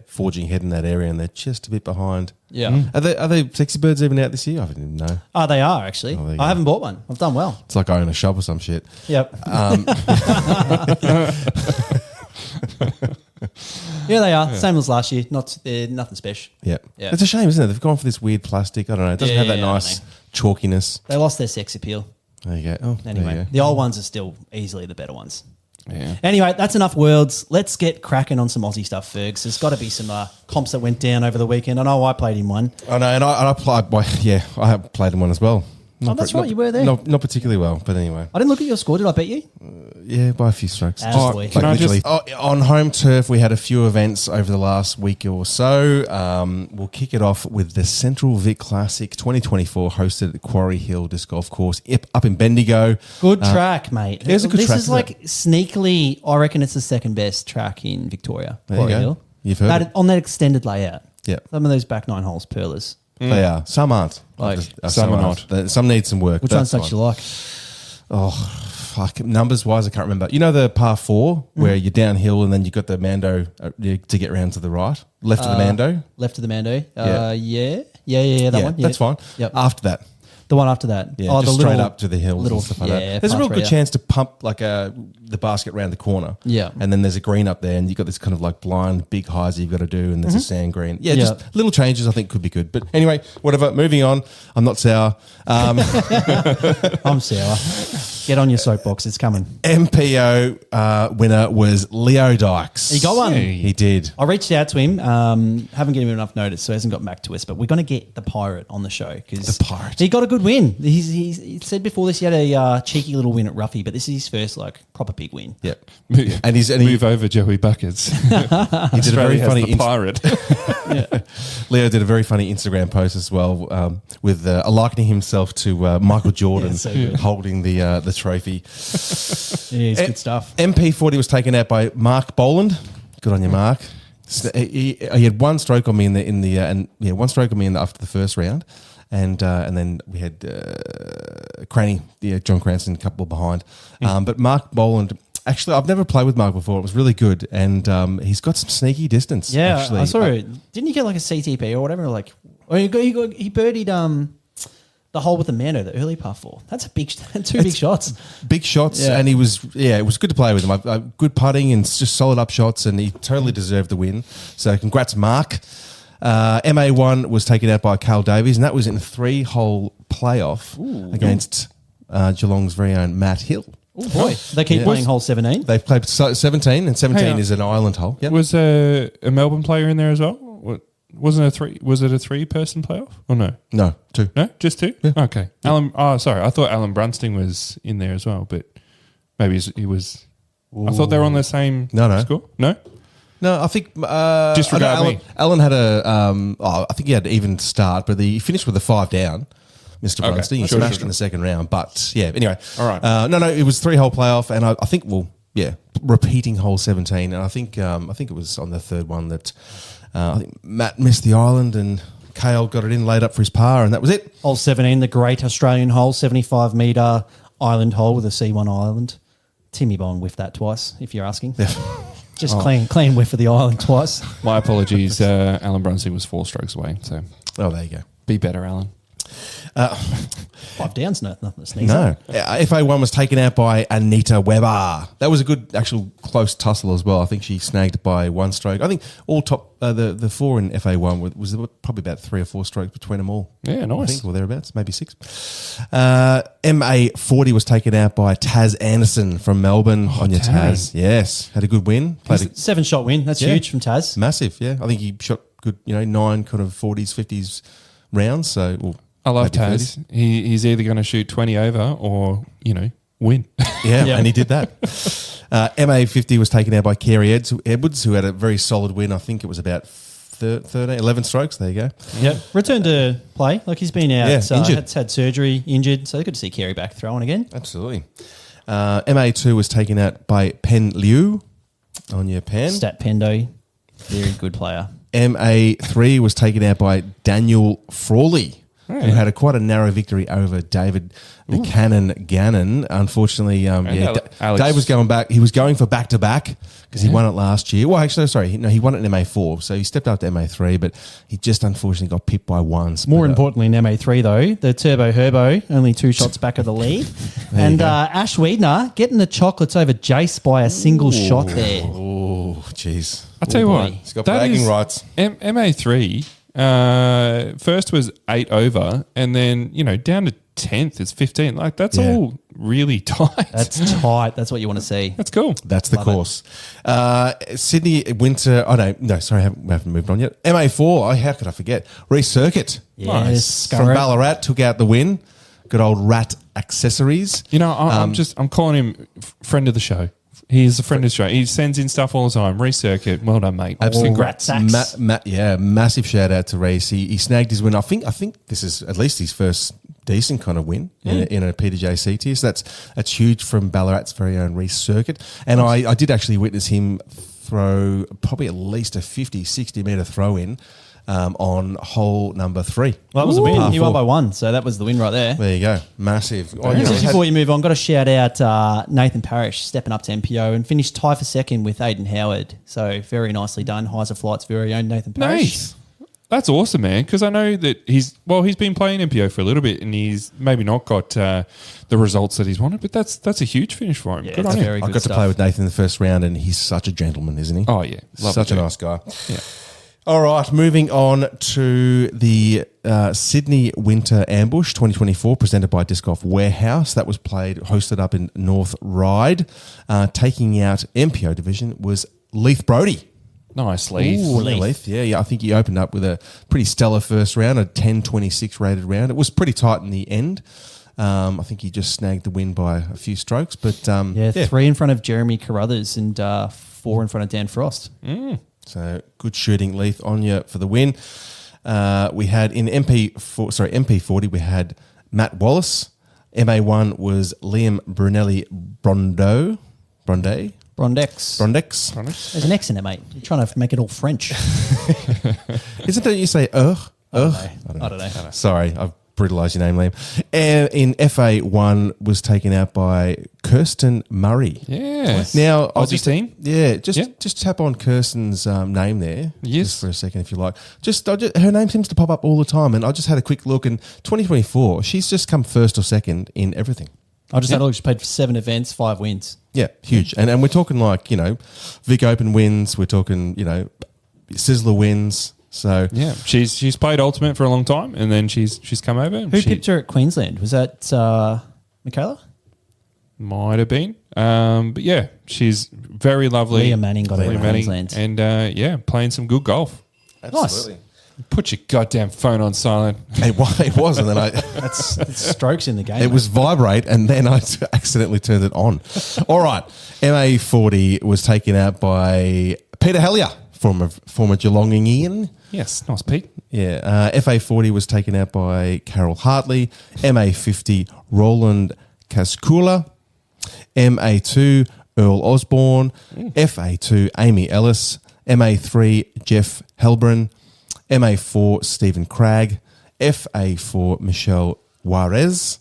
forging ahead in that area, and they're just a bit behind. Yeah. Are they Sexy Birds even out this year? I didn't even know. Oh, they are actually. Oh, there you go. I haven't bought one. I've done well. It's like owning a shop or some shit. Yep. Yeah, they are. Same as last year. Nothing special. Yeah. Yeah. It's a shame, isn't it? They've gone for this weird plastic. I don't know. It doesn't have that Yeah, nice chalkiness. They lost their sex appeal. There you go. Oh, there Anyway, you go. the old ones are still easily the better ones. Yeah. Anyway, that's enough worlds. Let's get cracking on some Aussie stuff, Fergs. There's got to be some comps that went down over the weekend. I know I played in one. I know, and I played. I have played in one as well. That's right, you were there. Not particularly well, but anyway. I didn't look at your score. Did I bet you? Yeah, by a few strokes. Absolutely. Can I literally. On home turf, we had a few events over the last week or so. We'll kick it off with the Central Vic Classic 2024, hosted at Quarry Hill Disc Golf Course up in Bendigo. Good track, mate. It is a good track. This is like sneakily, I reckon it's the second best track in Victoria. There you Quarry go. Hill. You've heard it. On that extended layout. Yeah. Some of those back 9 holes pearlers. They are. Some aren't. Like, some are not. Some need some work. Which ones don't you like? Oh, fuck. Numbers wise, I can't remember. You know the par 4 where you're downhill and then you've got the Mando to get round to the right? Left of the Mando? Left of the Mando. Yeah. Yeah, that one. Yeah. That's fine. Yep. After that. The one after that. Yeah, just straight up to the hills little, and stuff like yeah, that. There's a par real good 3 chance to pump like the basket round the corner. Yeah. And then there's a green up there and you've got this kind of like blind big highs you've got to do and there's a sand green. Yeah, Yeah. just little changes I think could be good. But anyway, whatever. Moving on. I'm not sour. I'm sour. Get on your soapbox. It's coming. MPO winner was Leo Dykes. He got one. He did. I reached out to him. Haven't given him enough notice, so he hasn't got back to us. But we're going to get the Pirate on the show because The Pirate. he got a good win. He said before this he had a cheeky little win at Ruffy, but this is his first like proper big win. Yep. Move over Joey Buckets. He did a very funny the pirate. Leo did a very funny Instagram post as well with likening himself to Michael Jordan so good. holding the trophy. Yeah, it's good stuff. MP40 was taken out by Mark Boland. Good on you, Mark. He had one stroke on me one stroke on me after the first round, and then we had Cranny, John Cranston, a couple behind. But Mark Boland. Actually, I've never played with Mark before. It was really good, and he's got some sneaky distance. Yeah, actually. I saw it. Didn't he get like a CTP or whatever? Like, he birdied the hole with the Mando, the early par 4. That's big shots. Big shots, Yeah. and it was good to play with him. Good putting and just solid up shots, and he totally deserved the win. So congrats, Mark. MA1 was taken out by Carl Davies, and that was in a 3-hole playoff against Geelong's very own Matt Hill. Oh boy, they keep playing hole 17. They've played 17, and 17 Hang on. is an island hole. Yep. Was a Melbourne player in there as well? Wasn't it was it a 3-person playoff? Or no? No, 2. No, just 2? Yeah. Okay. Sorry. I thought Alan Brunsting was in there as well, but maybe he was. I thought they were on the same score. No? No, I think Disregard me. Alan had I think he had an even start, but he finished with a 5 down. Mr. Okay. Brunstein. He smashed in the second round. But, yeah, anyway. All right. No, it was 3-hole playoff, and I think, repeating hole 17. And I think it was on the third one that I think Matt missed the island and Kale got it in, laid up for his par, and that was it. Hole 17, the Great Australian Hole, 75-metre island hole with a C1 island. Timmy Bond whiffed that twice, if you're asking. Just clean whiff of the island twice. My apologies. Alan Brunsting was 4 strokes away. So, there you go. be better, Alan. 5 downs, nothing to sneeze No. at. FA1 was taken out by Anita Weber. That was a good, actual close tussle as well. I think she snagged by 1 stroke. I think all top, the 4 in FA1 was probably about 3 or 4 strokes between them all. Yeah, nice. I think, or thereabouts, maybe 6. MA40 was taken out by Taz Anderson from Melbourne on your Taz. Yes. Had a good win. Played 7-shot win. That's huge from Taz. massive, yeah. I think he shot good, 9 kind of 40s, 50s rounds. So, I love maybe Taz. 30s. He's either going to shoot 20 over or, win. Yeah, and he did that. MA50 was taken out by Carey Edwards, who had a very solid win. I think it was about 11 strokes. There you go. Yep. Returned to play. Like he's been out. Injured. Had surgery, injured. So good to see Carey back throwing again. Absolutely. MA2 was taken out by Pen Liu on your pen. Stat Pendo. Very good player. MA3 was taken out by Daniel Frawley, who had quite a narrow victory over David the Cannon Gannon. Unfortunately, Dave was going back. He was going for back-to-back because he won it last year. Well, actually, sorry. He won it in MA4, so he stepped up to MA3, but he just unfortunately got pipped by 1. More importantly in MA3, though, the Turbo Herbo, only 2 shots back of the lead. And Ash Wiedner getting the chocolates over Jace by a single shot there. Oh, jeez. I'll tell you what. He's got bragging rights. MA3, first was 8 over, and then, down to 10th is 15. Like, that's all really tight. That's tight. That's what you want to see. That's cool. That's the course. Sydney Winter. Oh, no, sorry, we haven't moved on yet. MA4, how could I forget? Reece Circuit. Yes. From Ballarat, took out the win. good old Rat Accessories. You know, I'm calling him friend of the show. He's a friend of the show. He sends in stuff all the time. Recircuit, well done, mate. Rat Sacks. Massive shout out to Reese. He snagged his win. I think this is at least his first decent kind of win in a PDGA C tier. So that's huge from Ballarat's very own Recircuit. And I did actually witness him throw probably at least a 50, 60 metre throw in. On hole number 3. Well, that was the win. You won by 1, so that was the win right there. There you go. Massive. Just before you move on, got to shout out Nathan Parrish stepping up to MPO and finished tie for second with Aidan Howard. So very nicely done. Heiser Flight's very own Nathan Parrish. Nice. That's awesome, man, because I know that he's been playing MPO for a little bit and he's maybe not got the results that he's wanted, but that's a huge finish for him. Yeah, good on him. very I good got stuff. to play with Nathan in the first round and he's such a gentleman, isn't he? Oh, yeah. Such a nice guy. Yeah. All right, moving on to the Sydney Winter Ambush 2024 presented by Disc Golf Warehouse. That was hosted up in North Ryde. Taking out MPO division was Leith Brodie. Nice, Leith. Ooh, Leith. Yeah. I think he opened up with a pretty stellar first round, a 10.26 rated round. It was pretty tight in the end. I think he just snagged the win by a few strokes. But 3 in front of Jeremy Carruthers and 4 in front of Dan Frost. So good shooting, Leith, on you for the win. We had in MP40, we had Matt Wallace. MA1 was Liam Brunelli Brondex. There's an X in it, mate. You're trying to make it all French. Isn't it you say I don't know. Sorry, I've brutalised your name, Liam. And in FA1 was taken out by Kirsten Murray. Yes. Now, Aussie team. Yeah, just tap on Kirsten's name there. Yes. Just for a second, if you like. Her name seems to pop up all the time, and I just had a quick look. And 2024, she's just come first or second in everything. I just had a look. She played for 7 events, 5 wins. Yeah, huge. And we're talking like, Vic Open wins. We're talking, Sizzler wins. So yeah, she's played Ultimate for a long time, and then she's come over. And Who picked her at Queensland? Was that Michaela? Might have been. But yeah, she's very lovely. Leah Manning got her at Queensland. And playing some good golf. absolutely. Nice. Put your goddamn phone on silent. It was, and then That's strokes in the game. it was vibrate, and then I accidentally turned it on. All right, MA40 was taken out by Peter Hellier, former Geelongian. Yes, nice, Pete. Yeah, FA40 was taken out by Carol Hartley. MA50 Roland Cascula. MA2 Earl Osborne. FA2 Amy Ellis. MA3 Jeff Helbrin. MA4 Stephen Cragg. FA4 Michelle Juarez.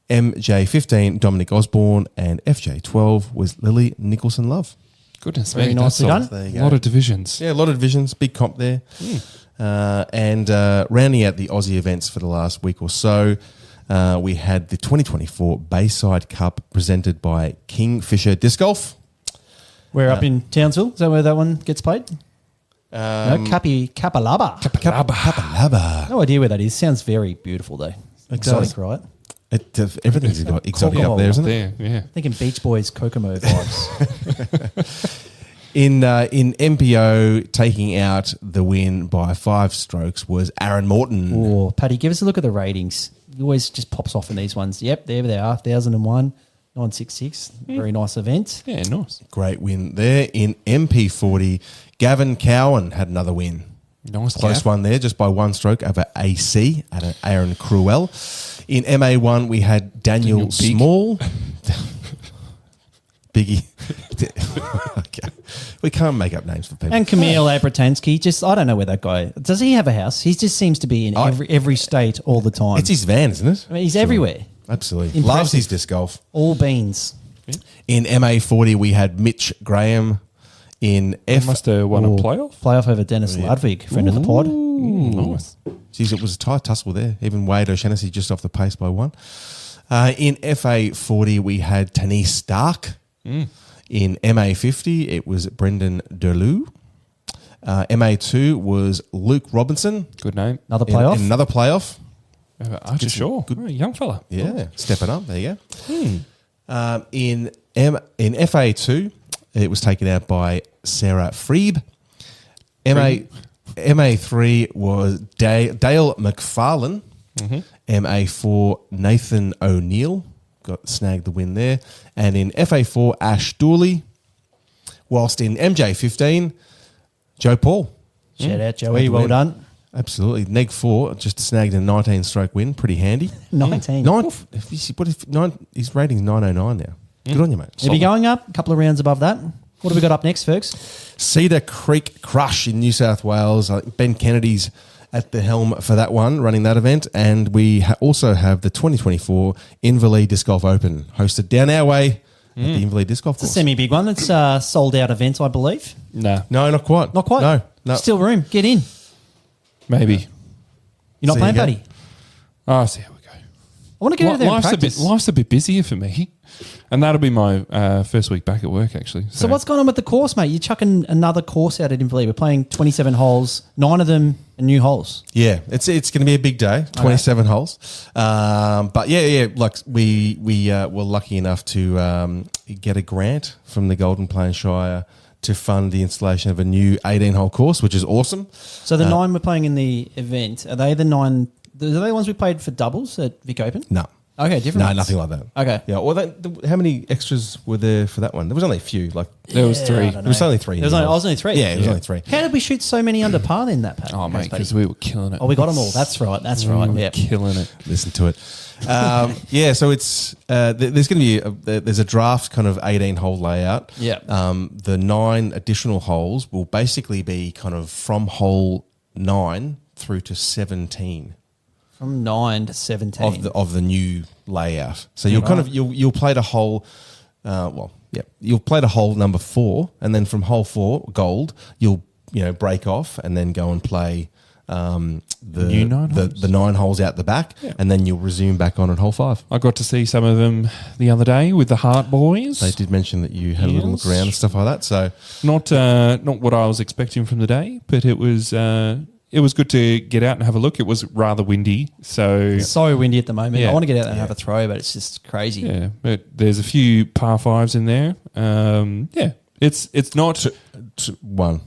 MJ15 Dominic Osborne. And FJ12 was Lily Nicholson Love. Goodness, Very man, nicely that's done. There you a go. lot of divisions. Yeah, a lot of divisions, big comp there. And rounding out the Aussie events for the last week or so, we had the 2024 Bayside Cup presented by Kingfisher Disc Golf. We're up in Townsville. Is that where that one gets played? No, Kapalaba. Kapalaba. No idea where that is. Sounds very beautiful, though. Exotic, does. right? Everything's exotic up there, isn't it? There, yeah. Thinking Beach Boys Kokomo vibes. In MPO, taking out the win by 5 strokes was Aaron Morton. Oh, Paddy, give us a look at the ratings. He always just pops off in these ones. Yep, there they are. 1001, 966. Very nice event. Yeah, nice. Great win there. In MP40, Gavin Cowan had another win. Nice. Close one there, just by 1 stroke over AC at Aaron Cruel. In MA1, we had Daniel Big. Small. Biggie. Okay. We can't make up names for people. And Camille Abratansky. I don't know where that guy... Does he have a house? He just seems to be in every state all the time. It's his van, isn't it? I mean, he's everywhere. Absolutely. Impressive. Loves his disc golf. All beans. In MA40, we had Mitch Graham. In Must have won a playoff. Playoff over Dennis Ludwig, friend of the pod. Nice. Geez, it was a tight tussle there. Even Wade O'Shaughnessy just off the pace by 1. In FA40, we had Tanise Stark. In MA50, it was Brendan Derlew. MA2 was Luke Robinson. Good name. Another playoff. In another playoff. Archer Shaw. Good. Young fella. Yeah, stepping up. There you go. In FA2, it was taken out by Sarah Freeb. MA3 was Dale McFarlane. MA4, Nathan O'Neill snagged the win there. And in FA4, Ash Dooley. Whilst in MJ15, Joe Paul. Shout out, Joey. Well done. Absolutely. Neg 4 just snagged a 19-stroke win. Pretty handy. 19. His rating's 909 now. Good on you, mate. He'll be going up a couple of rounds above that. What have we got up next, Fergs? Cedar Creek Crush in New South Wales. Ben Kennedy's at the helm for that one, running that event. And we also have the 2024 Inverleigh Disc Golf Open, hosted down our way at the Inverleigh Disc Golf Course. It's a semi-big one. It's a sold-out event, I believe. No, not quite. Not quite? No. Still room. Get in. Maybe. You're not See playing, you Buddy? Oh, see how we go. I want to get out there and practice. Life's a bit busier for me. And that'll be my first week back at work, actually. So what's going on with the course, mate? You're chucking another course out at Inverleigh. We're playing 27 holes, 9 of them are new holes. Yeah, it's going to be a big day, 27 holes. But yeah, like we were lucky enough to get a grant from the Golden Plains Shire to fund the installation of a new 18-hole course, which is awesome. So the 9 we're playing in the event, are they the 9? Are they the ones we played for doubles at Vic Open? No. Okay, different No, ones. nothing like that. Okay. Yeah. Well, how many extras were there for that one? There was only a few. Like There was 3. There was only 3. I was only 3. Yeah, it was only 3. How did we shoot so many under par in that pack? Oh, mate, because we were killing it. Oh, we got them all. That's right. We were Yeah. killing it. Listen to it. Yeah, so it's there's going to be there's a draft kind of 18-hole layout. Yeah. The 9 additional holes will basically be kind of from hole 9 through to 17 From 9 to 17. of the new layout. So you'll kind of you'll play the hole. You'll play the hole number 4, and then from hole 4 gold, you'll break off and then go and play the new 9 holes? the 9 holes out the back, and then you'll resume back on at hole 5. I got to see some of them the other day with the Hart boys. They did mention that you had a little look around and stuff like that. So Not what I was expecting from the day, but it was good to get out and have a look. It was rather windy, so windy at the moment. Yeah. I want to get out there and have a throw, but it's just crazy. yeah. But there's a few par 5s in there. It's not one.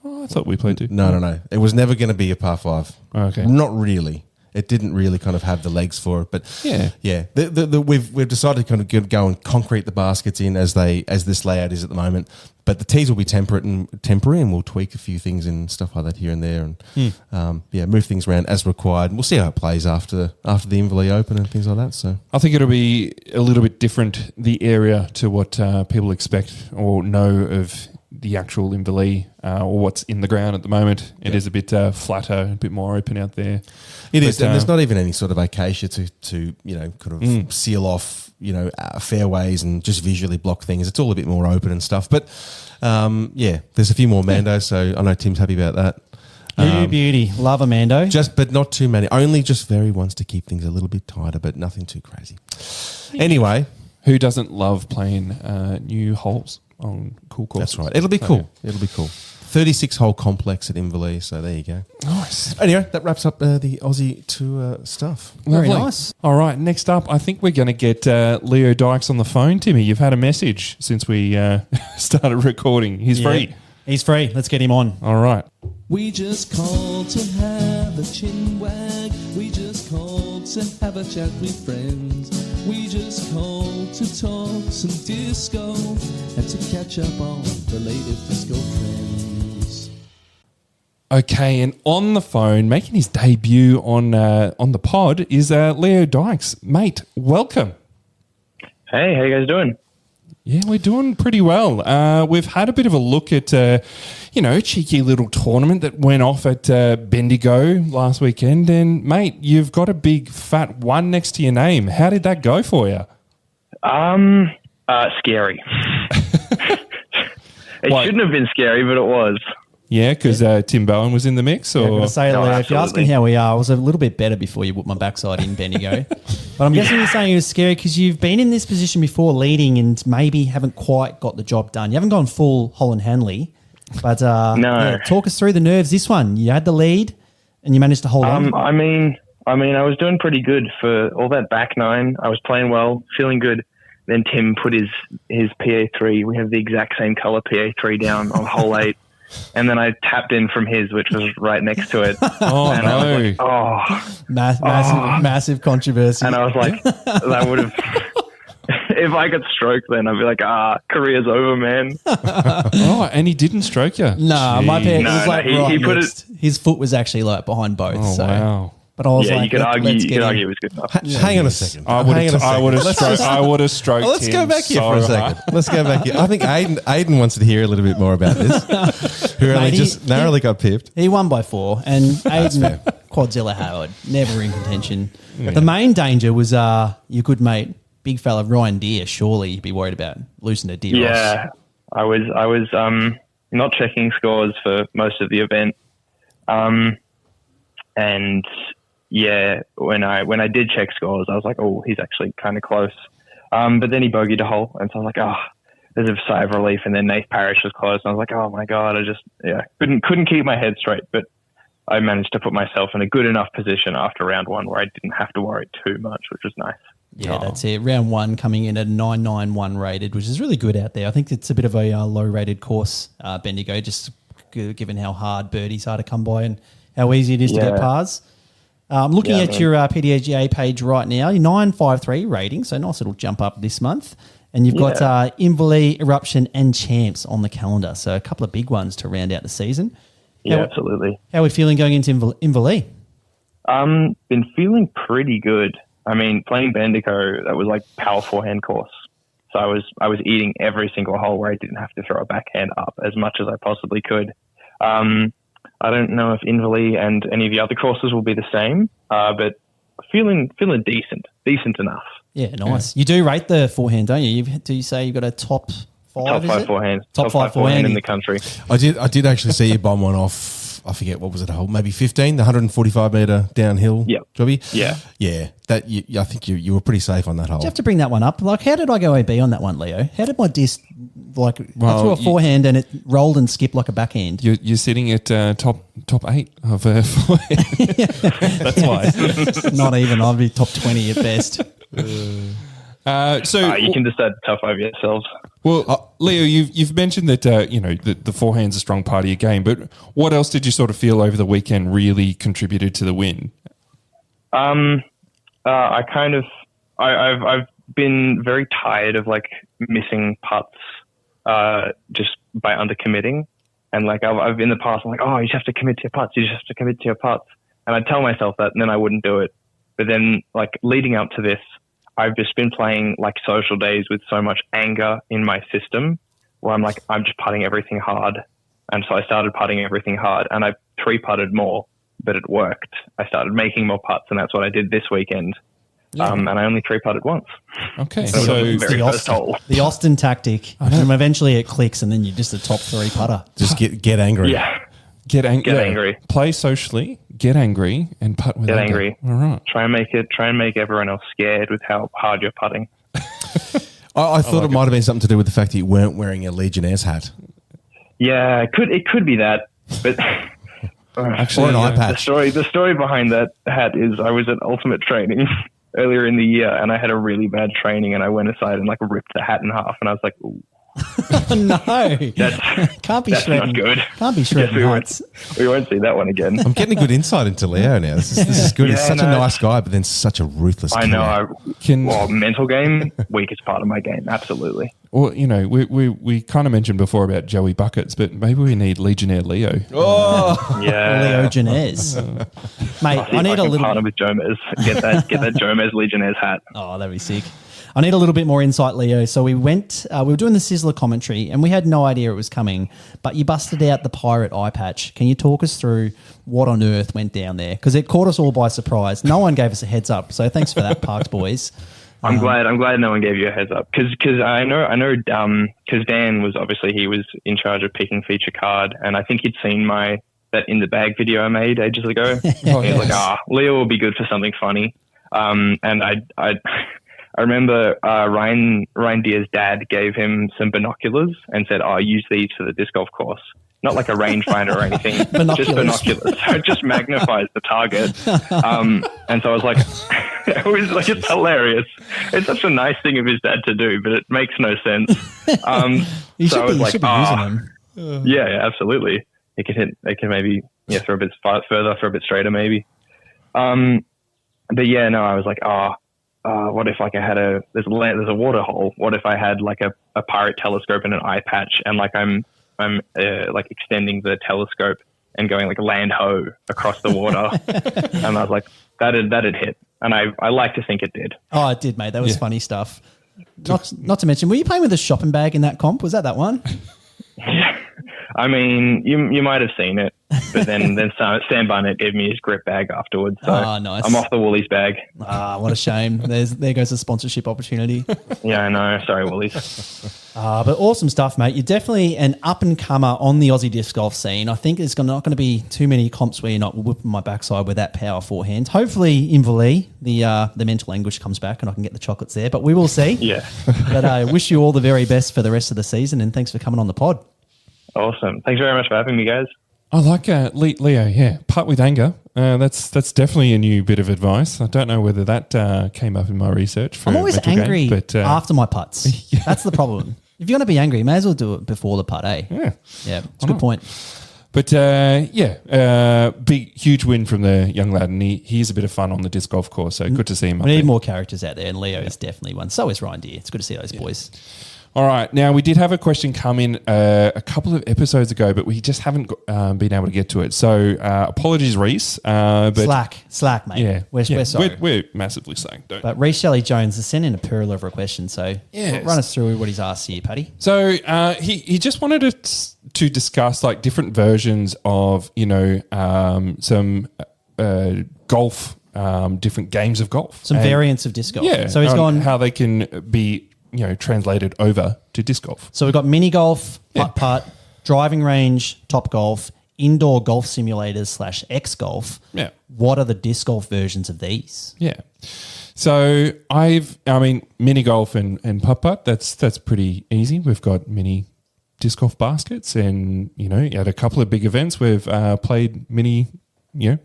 Oh, I thought we played 2. No. It was never going to be a par 5. Okay. Not really. It didn't really kind of have the legs for it, but Yeah. We've decided to kind of go and concrete the baskets in as this layout is at the moment. But the tees will be temporary, and we'll tweak a few things and stuff like that here and there, and move things around as required. We'll see how it plays after the Inverleigh Open and things like that. So I think it'll be a little bit different, the area, to what people expect or know of the actual Inverleigh or what's in the ground at the moment. It is a bit flatter, a bit more open out there. It is, and there's not even any sort of acacia to kind of seal off fairways and just visually block things. It's all a bit more open and stuff. But there's a few more Mandos, so I know Tim's happy about that. You beauty. Love a Mando. But not too many. Only just very ones to keep things a little bit tighter, but nothing too crazy. Anyway, Who doesn't love playing new holes on cool courses? that's right. It'll be cool. It'll be cool. 36-hole complex at Inverleigh, so there you go. Nice. Anyway, that wraps up the Aussie Tour stuff. Very Lovely. nice. All right, next up, I think we're going to get Leo Dykes on the phone. Timmy, you've had a message since we started recording. He's free. He's free. Let's get him on. All right. We just called to have a chin wag. We just called to have a chat with friends. We just called to talk some disco and to catch up on the latest disco trends. Okay, and on the phone, making his debut on the pod is Leo Dykes. Mate, welcome. Hey, how you guys doing? Yeah, we're doing pretty well. We've had a bit of a look at, a cheeky little tournament that went off at Bendigo last weekend. And, mate, you've got a big fat 1 next to your name. How did that go for you? Scary. It shouldn't have been scary, but it was. Yeah, because Tim Bowen was in the mix? I'm Or going to say, No, Leo, if you're asking absolutely. how we are, I was a little bit better before you whooped my backside in Bendigo. But I'm guessing you're saying it was scary because you've been in this position before leading and maybe haven't quite got the job done. You haven't gone full Holland Hanley. But No. talk us through the nerves this one. You had the lead and you managed to hold on. I mean, I was doing pretty good for all that back 9. I was playing well, feeling good. Then Tim put his PA3. We have the exact same color PA3 down on hole 8. and then I tapped in from his, which was right next to it. Oh, and no. I was like, Massive controversy. And I was like, that would have, if I got stroked then, I'd be like, career's over, man. Oh, and he didn't stroke you? No, my pair was like he put next. His foot was actually like behind both. Oh, so. wow. But I was like, you could argue him. it was good enough. Hang on a second. I would have stroked Let's go him back here so for a second. hard. Let's go back here. I think Aiden wants to hear a little bit more about this. Who only just narrowly got pipped. He won by 4, and Aiden Quadzilla Howard never in contention. Yeah. The main danger was your good mate, big fella Ryan Deere. Surely you'd be worried about losing to Deere. Yeah, I was not checking scores for most of the event, and yeah, when I did check scores, I was like, oh, he's actually kind of close. But then he bogeyed a hole, and so I was like, there's a sigh of relief. And then Nath Parrish was close, and I was like, oh my god, I couldn't keep my head straight. But I managed to put myself in a good enough position after round 1 where I didn't have to worry too much, which was nice. Yeah, that's it. Round 1 coming in at 991 rated, which is really good out there. I think it's a bit of a low rated course, Bendigo, just given how hard birdies are to come by and how easy it is to get pars. I'm looking at your PDGA page right now, your 953 rating, so nice little jump up this month. And you've got Inverleigh, Eruption and Champs on the calendar, so a couple of big ones to round out the season. Absolutely. How are we feeling going into Inverleigh? Been feeling pretty good. I mean, playing Bendigo, that was like power forehand course. So I was eating every single hole where I didn't have to throw a backhand up as much as I possibly could. I don't know if Inverleigh and any of the other courses will be the same, but feeling decent enough. Yeah, nice. Yeah. You do rate the forehand, don't you? Do you say you've got a top 5? Top 5 forehand. Top 5 forehand in the country. I did actually see you bomb one off. I forget what was it, a hole, maybe 15, the 145 meter downhill jobby. Yeah. That I think you were pretty safe on that hole. Did you have to bring that one up? Like, how did I go AB on that one, Leo? How did my disc I threw a forehand and it rolled and skipped like a backhand? You're sitting at top 8 of forehand. That's why. Not even. I'd be top 20 at best. So you can decide top 5 yourselves. Well, Leo, you've mentioned that the forehand's a strong part of your game, but what else did you sort of feel over the weekend really contributed to the win? I've been very tired of like missing putts just by undercommitting, and like I've in the past I'm like, oh, you just have to commit to your putts, and I'd tell myself that, and then I wouldn't do it. But then like leading up to this, I've just been playing like social days with so much anger in my system where I'm like, I'm just putting everything hard. And so I started putting everything hard, and I 3-putted more, but it worked. I started making more putts, and that's what I did this weekend. Yeah. And I only 3-putted once. Okay. So the Austin tactic. And eventually it clicks, and then you're just a top 3 putter. Just get angry. Yeah. Get angry. Play socially, get angry, and putt with Get angry. All right. Try and make everyone else scared with how hard you're putting. I thought it might have been something to do with the fact that you weren't wearing a Legionnaire's hat. Yeah, it could be that, but actually, or an eye patch. The story behind that hat is I was at Ultimate Training earlier in the year, and I had a really bad training, and I went aside and like ripped the hat in half, and I was like, ooh. No, that's not good. Can't be shredding hats. We won't see that one again. I'm getting a good insight into Leo now. This is good. He's such a nice guy, but then such a ruthless killer. I know. Mental game, weakest part of my game, absolutely. Well, we kind of mentioned before about Joey Buckets, but maybe we need Legionnaire Leo. Oh, yeah, Leo Janez. Mate, I need a little partner with Jomez. Get that Jomez Legionnaire's hat. Oh, that'd be sick. I need a little bit more insight, Leo. So we were doing the Sizzler commentary, and we had no idea it was coming, but you busted out the pirate eye patch. Can you talk us through what on earth went down there? Because it caught us all by surprise. No one gave us a heads up, so thanks for that, Parks boys. I'm glad no one gave you a heads up, because I know because Dan was he was in charge of picking feature card, and I think he'd seen that in the bag video I made ages ago. He was like, Leo will be good for something funny, and I remember Ryan Deer's dad gave him some binoculars and said, use these for the disc golf course. Not like a rangefinder or anything, just binoculars. So it just magnifies the target. And so I was like, it's hilarious. It's such a nice thing of his dad to do, but it makes no sense. You should be using them. Yeah, absolutely. It can maybe throw a bit further, throw a bit straighter maybe. But yeah, no, I was like, what if like I had there's a water hole? What if I had like a pirate telescope and an eye patch, and like I'm like extending the telescope and going like land ho across the water? And I was like, that'd hit. And I like to think it did. Oh, it did, mate. That was funny stuff. Not to mention, were you playing with a shopping bag in that comp? Was that one? Yeah. I mean, you might have seen it, but then Sam Barnett gave me his grip bag afterwards. So nice. I'm off the Woolies bag. What a shame. There goes a sponsorship opportunity. Yeah, I know. Sorry, Woolies. But awesome stuff, mate. You're definitely an up-and-comer on the Aussie disc golf scene. I think there's not going to be too many comps where you're not whipping my backside with that power forehand. Hopefully, in Valee, the mental anguish comes back and I can get the chocolates there, but we will see. Yeah. But I wish you all the very best for the rest of the season, and thanks for coming on the pod. Awesome. Thanks very much for having me, guys. I like Leo, yeah. Putt with anger. That's definitely a new bit of advice. I don't know whether that came up in my research. I'm always angry after my putts. Yeah. That's the problem. If you're going to be angry, you may as well do it before the putt, eh? Yeah. Yeah, it's a good point. But, huge win from the young lad, and he is a bit of fun on the disc golf course, so good to see him up We need there. more characters out there, and Leo is definitely one. So is Ryan Deere. It's good to see those boys. All right. Now, we did have a question come in a couple of episodes ago, but we just haven't been able to get to it. So, apologies, Reese. But Slack, mate. Yeah, We're sorry. We're massively slack. But Reese Shelley-Jones has sent in a pearl of a question, so Yes. run us through what he's asked here, Paddy. So, he just wanted to discuss like different versions of, some golf, different games of golf. Some variants of disc golf. Yeah. So he's gone how they can be translated over to disc golf. So we've got mini golf, putt, driving range, top golf, indoor golf simulators / X golf. Yeah. What are the disc golf versions of these? Yeah. So mini golf and putt, that's pretty easy. We've got mini disc golf baskets, and at a couple of big events we've played mini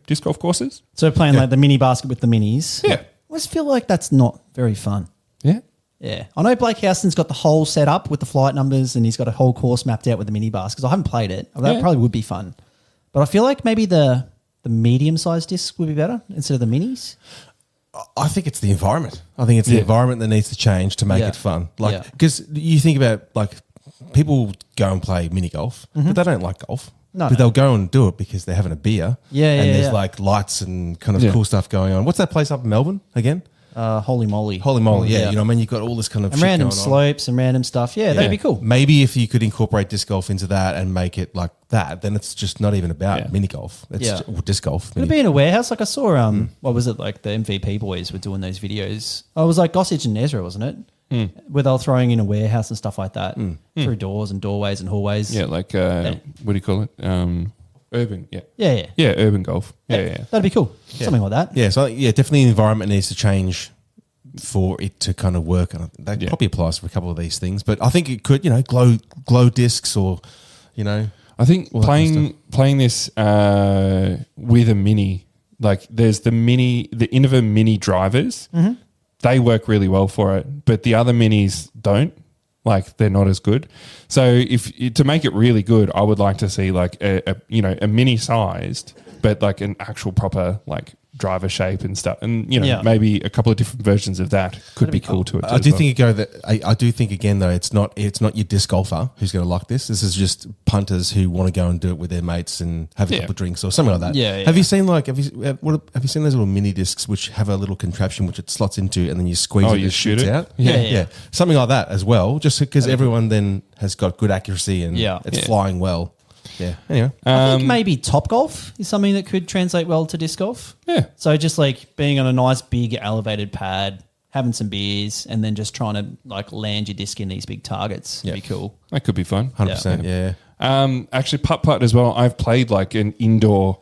disc golf courses. So we're playing like the mini basket with the minis. Yeah. I just feel like that's not very fun. Yeah. Yeah. I know Blake Houston's got the whole set up with the flight numbers, and he's got a whole course mapped out with the mini baskets. I haven't played it. That probably would be fun. But I feel like maybe the medium-sized disc would be better instead of the minis. I think it's the environment. I think it's the environment that needs to change to make it fun. Because you think about people go and play mini golf, but they don't like golf. No, but they'll go and do it because they're having a beer. And there's like lights and kind of cool stuff going on. What's that place up in Melbourne again? Holy moly. Holy moly, yeah. You know what I mean? You've got all this kind of and shit random going on. slopes and random stuff. Yeah, that'd be cool. Maybe if you could incorporate disc golf into that and make it like that, then it's just not even about mini golf. It's disc golf. Could it be in a warehouse? Like I saw, what was it? Like the MVP boys were doing those videos. Oh, it was like Gossage and Ezra, wasn't it? Where they were throwing in a warehouse and stuff like that through doors and doorways and hallways. Yeah, like, what do you call it? Urban, Yeah, urban golf. Yeah. That'd be cool. Something like that. Yeah, so definitely the environment needs to change for it to kind of work. And that probably applies for a couple of these things. But I think it could, glow discs or, I think playing this with a mini, like there's the Innova mini drivers, they work really well for it, but the other minis don't. Like they're not as good. So to make it really good, I would like to see like a mini sized, but like an actual proper like driver shape and stuff, and maybe a couple of different versions of that could be cool to it. I do think I do think again though it's not your disc golfer who's going to like this. This is just punters who want to go and do it with their mates and have a couple of drinks or something like that. Yeah. Have you seen have you seen those little mini discs which have a little contraption which it slots into and then you squeeze it and it shoots out? Yeah. Something like that as well. Just because everyone then has got good accuracy and it's flying well. Yeah. Anyway, I think maybe top golf is something that could translate well to disc golf. Yeah. So just like being on a nice big elevated pad, having some beers, and then just trying to like land your disc in these big targets would be cool. That could be fun. 100%. Yeah. Actually, putt as well. I've played like an indoor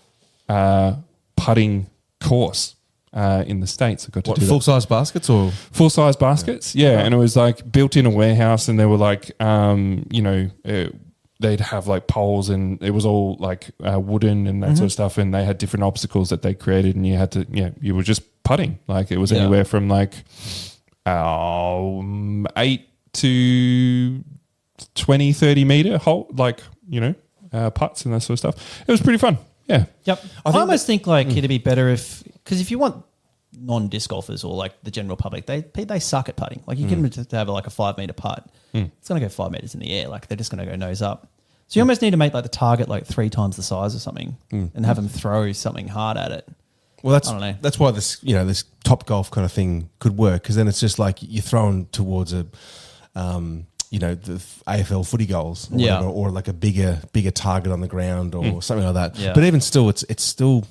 putting course in the States. I got to do full size baskets or full size baskets. Yeah, and it was like built in a warehouse, and there were like they'd have like poles, and it was all like wooden and that sort of stuff, and they had different obstacles that they created, and you had to you were just putting. Like it was anywhere from like 8 to 20, 30 meter hole, like, putts and that sort of stuff. It was pretty fun. Yeah. Yep. I almost think like it'd be better because if you want non-disc golfers or like the general public, they suck at putting. Like you get them to have like a 5 meter putt. It's going to go 5 meters in the air. Like they're just going to go nose up. So you almost need to make like the target like 3 times the size or something and have them throw something hard at it. Well, I don't know. That's why this Top Golf kind of thing could work, because then it's just like you're thrown towards the AFL footy goals, or whatever, or like a bigger target on the ground or something like that. Yeah. But even still, it's still.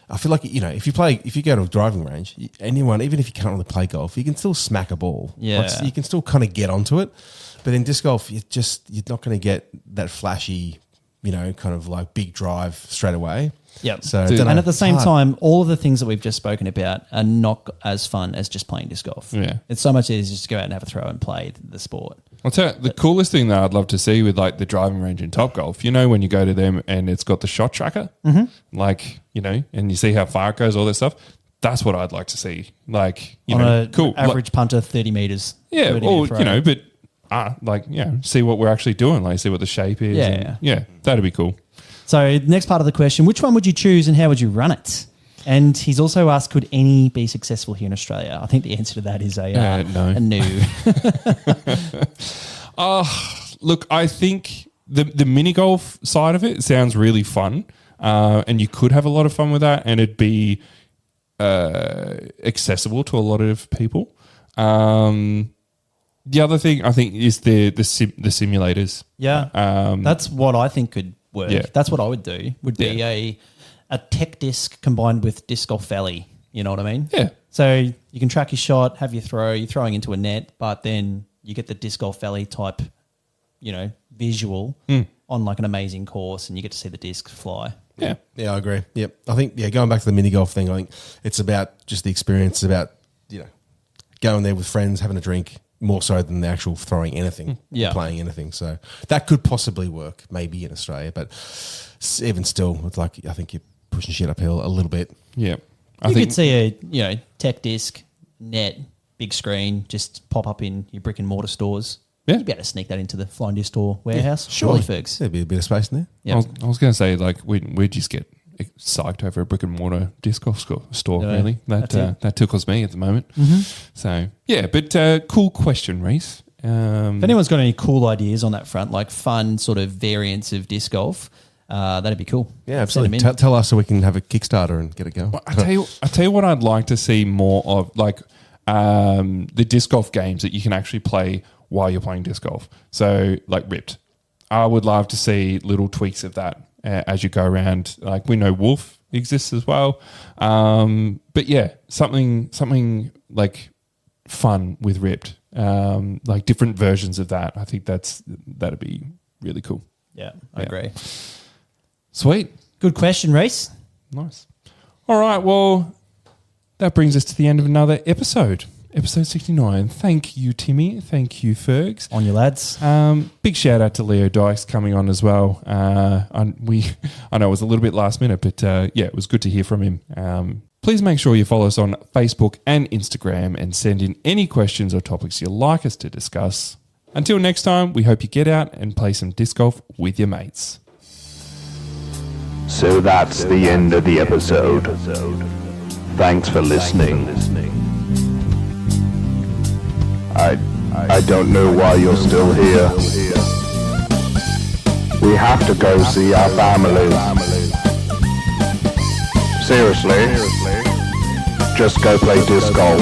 I feel like if you go to a driving range, anyone, even if you can't really play golf, you can still smack a ball. Yeah, like, you can still kind of get onto it. But in disc golf, you're not going to get that flashy, kind of like big drive straight away. Yep. So, and at the same time, all of the things that we've just spoken about are not as fun as just playing disc golf. Yeah. It's so much easier just to go out and have a throw and play the sport. I'll tell you, the coolest thing that I'd love to see with like the driving range in Top Golf, when you go to them and it's got the shot tracker, like, and you see how far it goes, all that stuff. That's what I'd like to see. Like, cool. Average punter, 30 meters. Yeah. Or, but see what we're actually doing, like see what the shape is. Yeah. That'd be cool. So next part of the question, which one would you choose and how would you run it? And he's also asked, could any be successful here in Australia? I think the answer to that is no. A no. Look, I think the mini golf side of it sounds really fun, and you could have a lot of fun with that, and it'd be accessible to a lot of people. The other thing I think is the simulators. Yeah, that's what I think could work. Yeah. That's what I would do. Would be a tech disc combined with disc golf valley. You know what I mean? Yeah. So you can track your shot, have your throw, you're throwing into a net, but then you get the disc golf valley type, visual on like an amazing course, and you get to see the disc fly. Yeah, I agree. Yep, I think going back to the mini golf thing, I think it's about just the experience, about going there with friends, having a drink, more so than the actual throwing anything, playing anything. So that could possibly work, maybe in Australia, but even still, it's like I think you're pushing shit uphill a little bit. Yeah, You could see a tech disc net, big screen, just pop up in your brick and mortar stores. Yeah. You'd be able to sneak that into the Flying Disc Store warehouse. Surely, Fergs. There'd be a bit of space in there. Yeah. I was going to say, like, we'd just get psyched over a brick and mortar disc golf store, really. That tickles me at the moment. So, yeah, but cool question, Reese. If anyone's got any cool ideas on that front, like fun sort of variants of disc golf, that'd be cool. Yeah, absolutely. Tell us so we can have a Kickstarter and get it going. Well, I tell you what I'd like to see more of, like the disc golf games that you can actually play while you're playing disc golf. So, like Ripped. I would love to see little tweaks of that as you go around. Like, we know Wolf exists as well. But yeah, something like fun with Ripped. Like different versions of that. I think that'd be really cool. Yeah, I agree. Sweet. Good question, Reese. Nice. All right, well, that brings us to the end of another episode. Episode 69. Thank you, Timmy. Thank you, Fergs. On you, lads. Big shout out to Leo Dykes coming on as well. I know it was a little bit last minute, but it was good to hear from him. Please make sure you follow us on Facebook and Instagram and send in any questions or topics you'd like us to discuss. Until next time, we hope you get out and play some disc golf with your mates. So that's the end of the episode. Thanks for listening. I don't know why you're still here. We have to go see our families. Seriously, just go play disc golf.